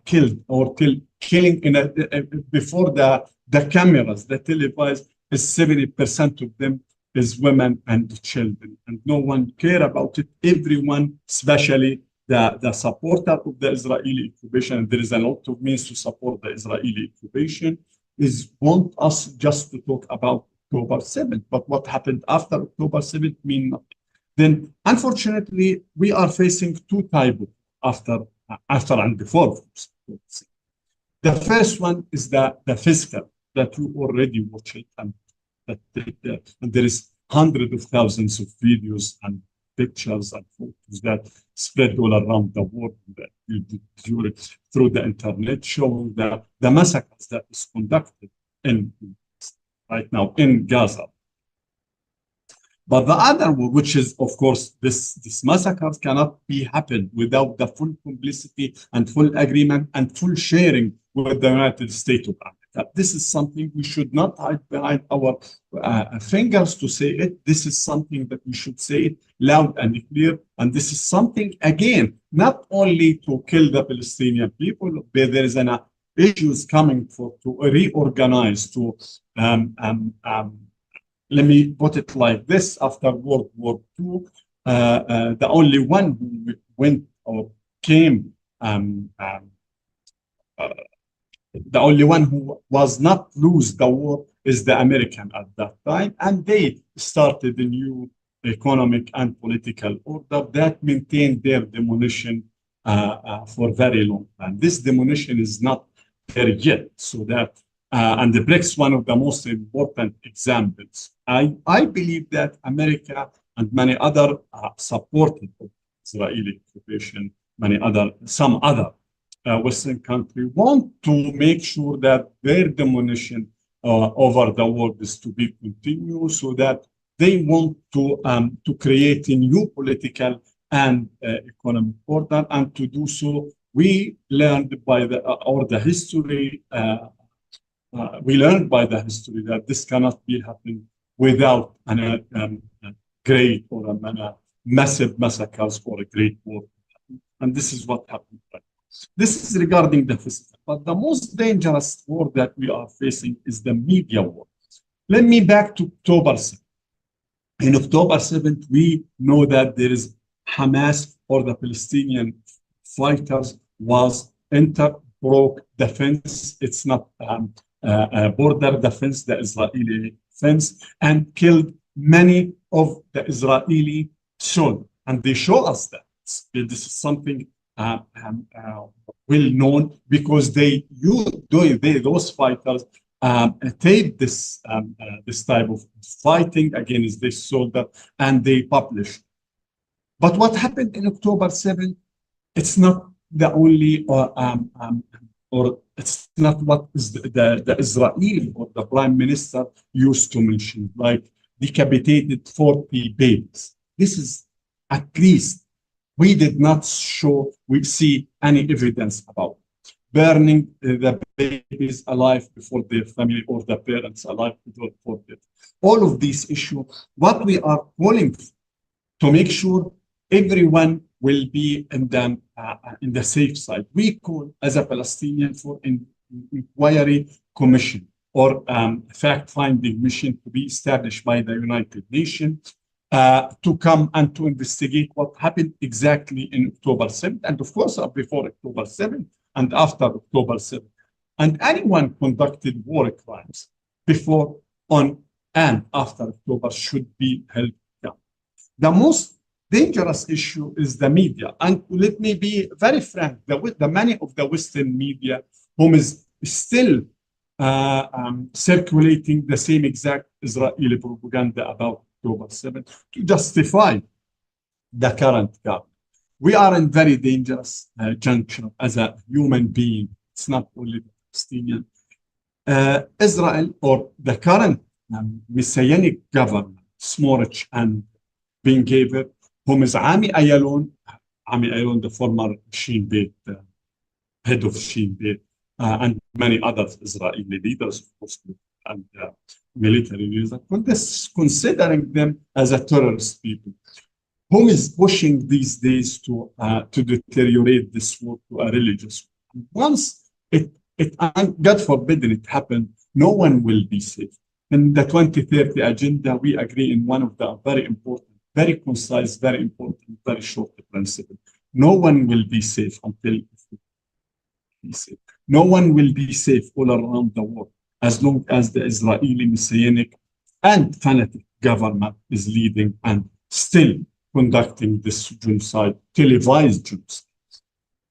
killed or killing before the cameras, the televised, is 70% of them is women and children, and no one care about it. Everyone, especially the supporter of the Israeli occupation, and there is a lot of means to support the Israeli occupation, want us just to talk about October 7th, but what happened after October 7th mean nothing. Then, unfortunately, we are facing two types after and before. The first one is the physical, that you already watched it, and and there is hundreds of thousands of videos and pictures and photos that spread all around the world through the internet, showing the massacres that is conducted right now in Gaza. But the other, which is, of course, this massacres cannot be happen without the full complicity and full agreement and full sharing with the United States of America. This is something we should not hide behind our fingers to say it. This is something that we should say it loud and clear. And this is something, again, not only to kill the Palestinian people, but there is an issues coming to reorganize, to let me put it like this: after World War II, the only one who went or came, the only one who was not lose the war is the American at that time, and they started a new economic and political order that maintained their demolition for very long time. This demolition is not there yet, so that and the BRICS, one of the most important examples. I believe that America and many other supported Israeli occupation, some other Western countries want to make sure that their demolition over the world is to be continued, so that they want to create a new political and economic order, and to do so, we learned by the history. We learned by the history that this cannot be happening without a great or a massive massacres or a great war, and this is what happened. This is regarding the physical, but the most dangerous war that we are facing is the media war. Let me back to October 7th. In October 7th, we know that there is Hamas, or the Palestinian fighters, was broke the fence. It's not border defense, the Israeli fence, and killed many of the Israeli soldiers. And they show us that this is something well known, because those fighters take this type of fighting against this soldier, and they publish. But what happened in October 7th, it's not the only, or it's not what is the Israeli or the prime minister used to mention, like decapitated 40 babies. This is, at least, we did not see any evidence about it. Burning the babies alive before their family, or the parents alive before death. All of these issues, what we are calling to make sure everyone will be in the safe side. We call, as a Palestinian, for an inquiry commission or fact-finding mission to be established by the United Nations to come and to investigate what happened exactly in October 7th, and of course before October 7th and after October 7th. and anyone conducted war crimes before, on, and after October should be held accountable. The most dangerous issue is the media. And let me be very frank, the many of the Western media whom is still circulating the same exact Israeli propaganda about October 7th to justify the current government. We are in very dangerous juncture as a human being. It's not only the Palestinian. Israel or the current messianic government, Smotrich and Ben Gvir, whom is Ami Ayalon, the former Shin Bet, head of Shin Bet, and many other Israeli leaders, of course, and military leaders, considering them as a terrorist people, whom is pushing these days to deteriorate this war to a religious war. Once it God forbid it happened, no one will be safe. In the 2030 agenda, we agree in one of the very important, very concise, very important, very short principle. No one will be safe until be safe. No one will be safe all around the world as long as the Israeli messianic and fanatic government is leading and still conducting this genocide, televised genocide.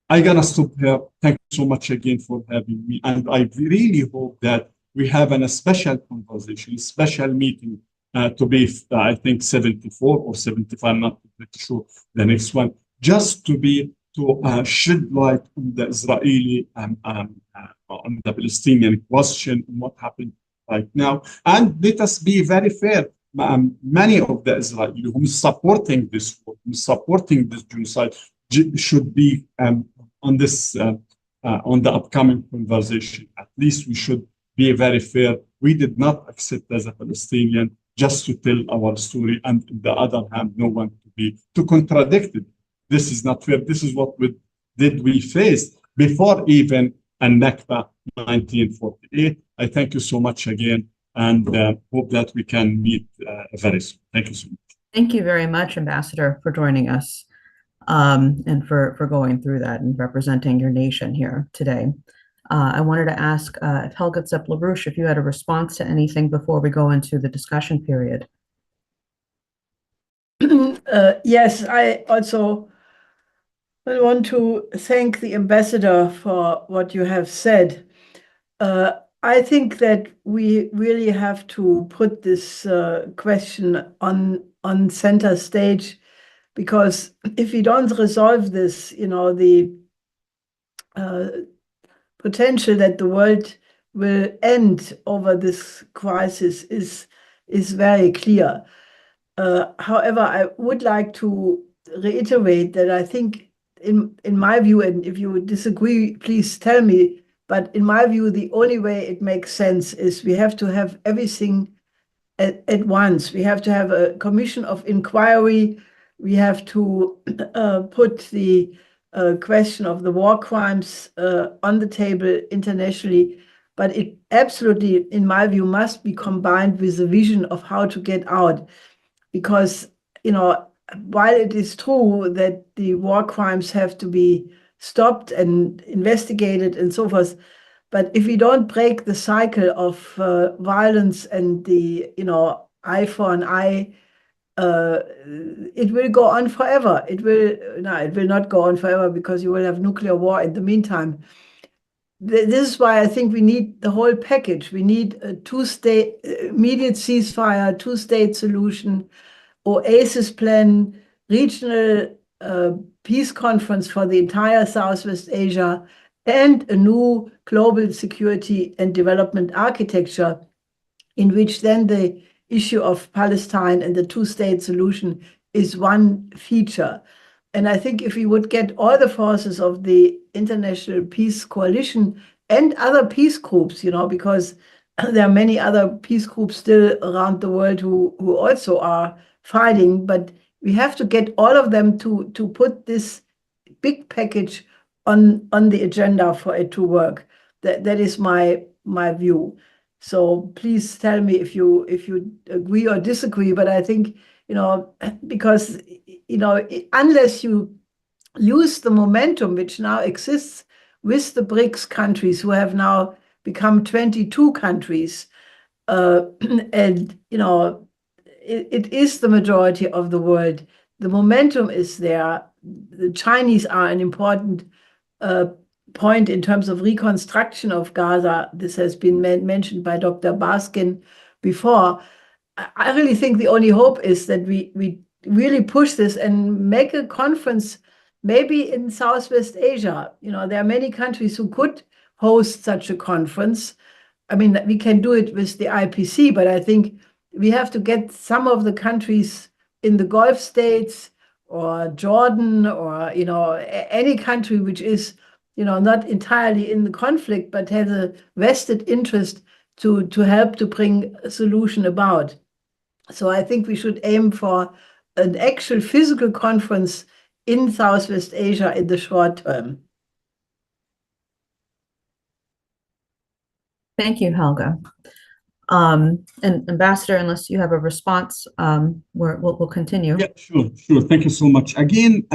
I'm gonna stop here. Thank you so much again for having me. And I really hope that we have a special conversation, a special meeting to be, I think, 74 or 75, I'm not pretty sure the next one, just to shed light on the Israeli, on the Palestinian question, and what happened right now. And let us be very fair. Many of the Israelis who is supporting this war, who is supporting this genocide, should be on this on the upcoming conversation. At least we should be very fair. We did not accept as a Palestinian just to tell our story, and on the other hand, no one to contradict it. This is not fair. This is what we faced before even Nakba 1948. I thank you so much again, and hope that we can meet very soon. Thank you so much.
Thank you very much, Ambassador, for joining us and for going through that and representing your nation here today. I wanted to ask if Helga Zepp-LaRouche, if you had a response to anything before we go into the discussion period.
Yes, I also want to thank the ambassador for what you have said. I think that we really have to put this question on center stage, because if we don't resolve this, the potential that the world will end over this crisis is very clear. However, I would like to reiterate that I think, in my view, and if you disagree, please tell me, but in my view, the only way it makes sense is we have to have everything at once. We have to have a commission of inquiry. We have to put the question of the war crimes on the table internationally, but it absolutely, in my view, must be combined with a vision of how to get out. Because, while it is true that the war crimes have to be stopped and investigated and so forth, but if we don't break the cycle of violence and the, eye for an eye, it will go on forever. It will not go on forever, because you will have nuclear war in the meantime. This is why I think we need the whole package. We need a two-state immediate ceasefire, two-state solution, oasis plan, regional peace conference for the entire Southwest Asia, and a new global security and development architecture, in which then the issue of Palestine and the two-state solution is one feature. And I think if we would get all the forces of the International Peace Coalition and other peace groups, because there are many other peace groups still around the world who also are fighting, but we have to get all of them to put this big package on the agenda for it to work. That is my view. So please tell me if you agree or disagree. But I think, because, unless you lose the momentum which now exists with the BRICS countries, who have now become 22 countries. And, you know, it is the majority of the world. The momentum is there. The Chinese are an important point in terms of reconstruction of Gaza. This has been mentioned by Dr. Baskin before. I really think the only hope is that we really push this and make a conference, maybe in Southwest Asia. You know, there are many countries who could host such a conference. I mean, we can do it with the IPC, but I think we have to get some of the countries in the Gulf states or Jordan or, you know, any country which is, you know, not entirely in the conflict, but has a vested interest to help to bring a solution about. So I think we should aim for an actual physical conference in Southwest Asia in the short term.
Thank you, Helga. And Ambassador, unless you have a response, we'll continue.
Yeah, sure. Thank you so much. Again,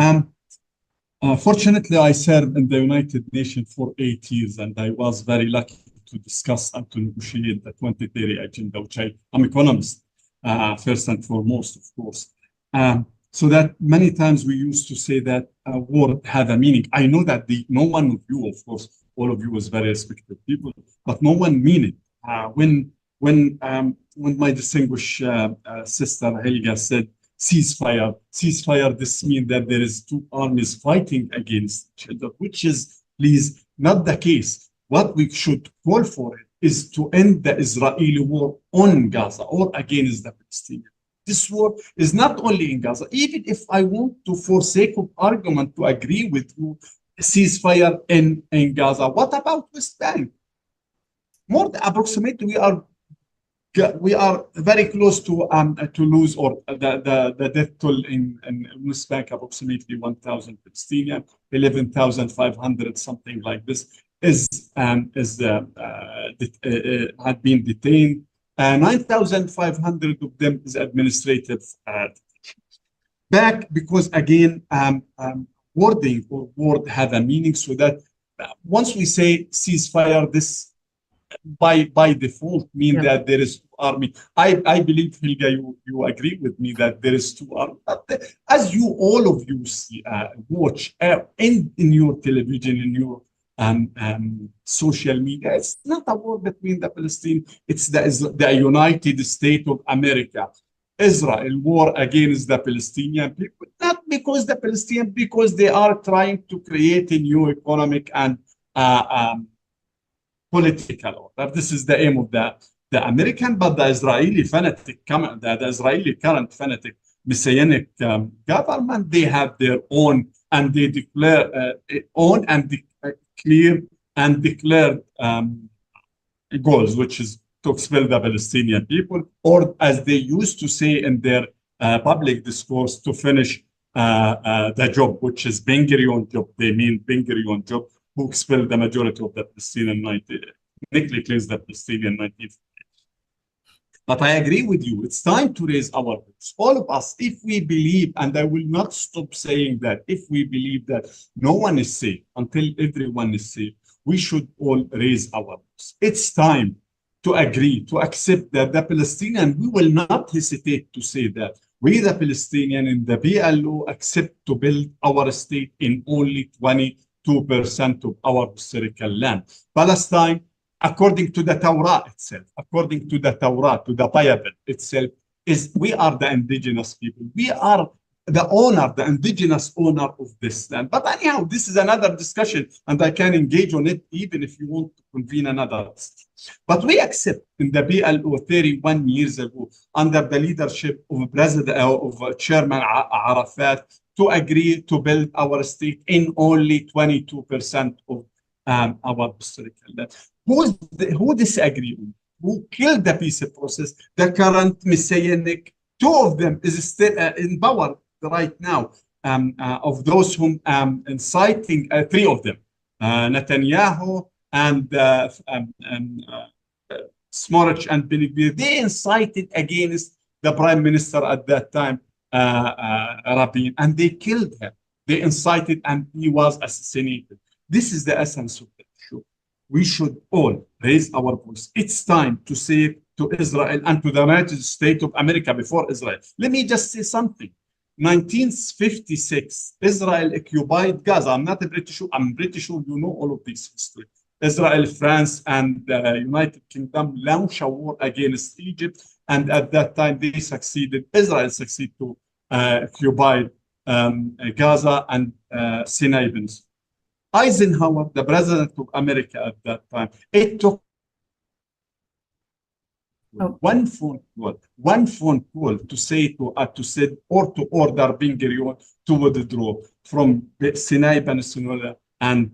fortunately, I served in the United Nations for 8 years, and I was very lucky to discuss and to negotiate the 2030 agenda, which I'm economist, first and foremost, of course. So that many times we used to say that war had a meaning. I know that no one of you, of course, all of you is very respected people, but no one mean it. When my distinguished sister Helga said ceasefire, this means that there is two armies fighting against each other, which is, please, not the case. What we should call for it is to end the Israeli war on Gaza or against the Palestinians. This war is not only in Gaza. Even if I want to, for sake of argument, to agree with you, ceasefire in Gaza, what about West Bank? More approximately, we are very close to lose, or the death toll in West Bank, approximately 1,000 Palestinian, 11,500, something like this, had been detained. 9,500 of them is administrative back, because again, wording or word have a meaning, so that once we say ceasefire, this by default mean that there is army. I believe, Helga, you agree with me that there is two armies. As you, all of you see, watch in your television, in your social media, it's not a war between the Palestinians. It's the United States of America, Israel, war against the Palestinian people. Not because the Palestinians, because they are trying to create a new economic and political order. This is the aim of the American, but the Israeli fanatic, the Israeli current fanatic messianic government, they have their own, and they declare own and clear and declared goals, which is to expel the Palestinian people, or as they used to say in their public discourse, to finish the job, which is Ben Gurion job. They mean Ben Gurion job, who expelled the majority of the Palestinian cleansed the Palestinian 1948. But I agree with you. It's time to raise our voice. All of us, if we believe, and I will not stop saying that, if we believe that no one is safe until everyone is safe, we should all raise our voice. It's time to agree, to accept that the Palestinian, we will not hesitate to say that we, the Palestinian in the PLO, accept to build our state in only 22% of our historical land. Palestine, according to the Torah itself, according to the Torah, to the Bible itself, we are the indigenous people. We are the owner, the indigenous owner of this land. But anyhow, this is another discussion, and I can engage on it even if you want to convene another discussion. But we accept in the PLO 31 years ago, under the leadership of Chairman Arafat, to agree to build our state in only 22% of our historical land. Who disagree with? Who killed the peace process? The current messianic, two of them is still in power right now. Of those whom inciting, three of them, Netanyahu and Smotrich and Ben-Gvir, they incited against the prime minister at that time, Rabin, and they killed him. They incited, and he was assassinated. This is the essence of the issue. We should all raise our voice. It's time to say to Israel and to the United States of America before Israel. Let me just say something. 1956, Israel occupied Gaza. I'm not a British, I'm pretty sure you know all of this history. Israel, France, and the United Kingdom launched a war against Egypt, and at that time they succeeded. Israel succeeded to occupy Gaza and Sinai Peninsula. Eisenhower, the president of America at that time, it took one phone call to say to send or to order Ben Gurion to withdraw from the Sinai Peninsula and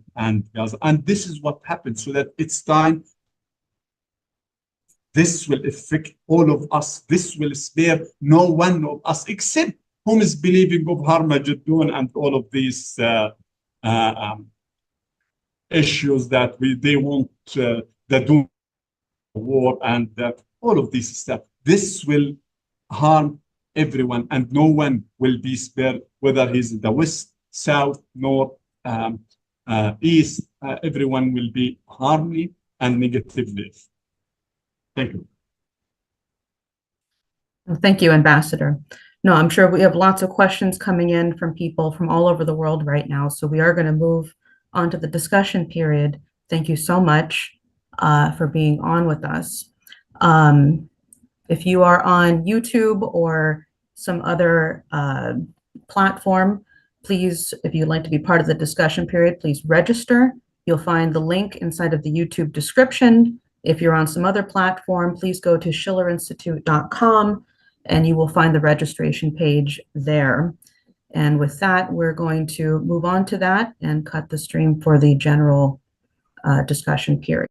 Gaza. And this is what happened. So that it's time. This will affect all of us. This will spare no one of us except whom is believing of Harmageddon and all of these issues that they want the doom war and all of this stuff. This will harm everyone, and no one will be spared, whether he's in the west, south, north, east. Everyone will be harmly and negatively. Thank you.
Thank you, Ambassador. No, I'm sure we have lots of questions coming in from people from all over the world right now. So we are going to move on to the discussion period. Thank you so much for being on with us. If you are on YouTube or some other platform, please, if you'd like to be part of the discussion period, please register. You'll find the link inside of the YouTube description. If you're on some other platform, please go to schillerinstitute.com and you will find the registration page there. And with that, we're going to move on to that and cut the stream for the general discussion period.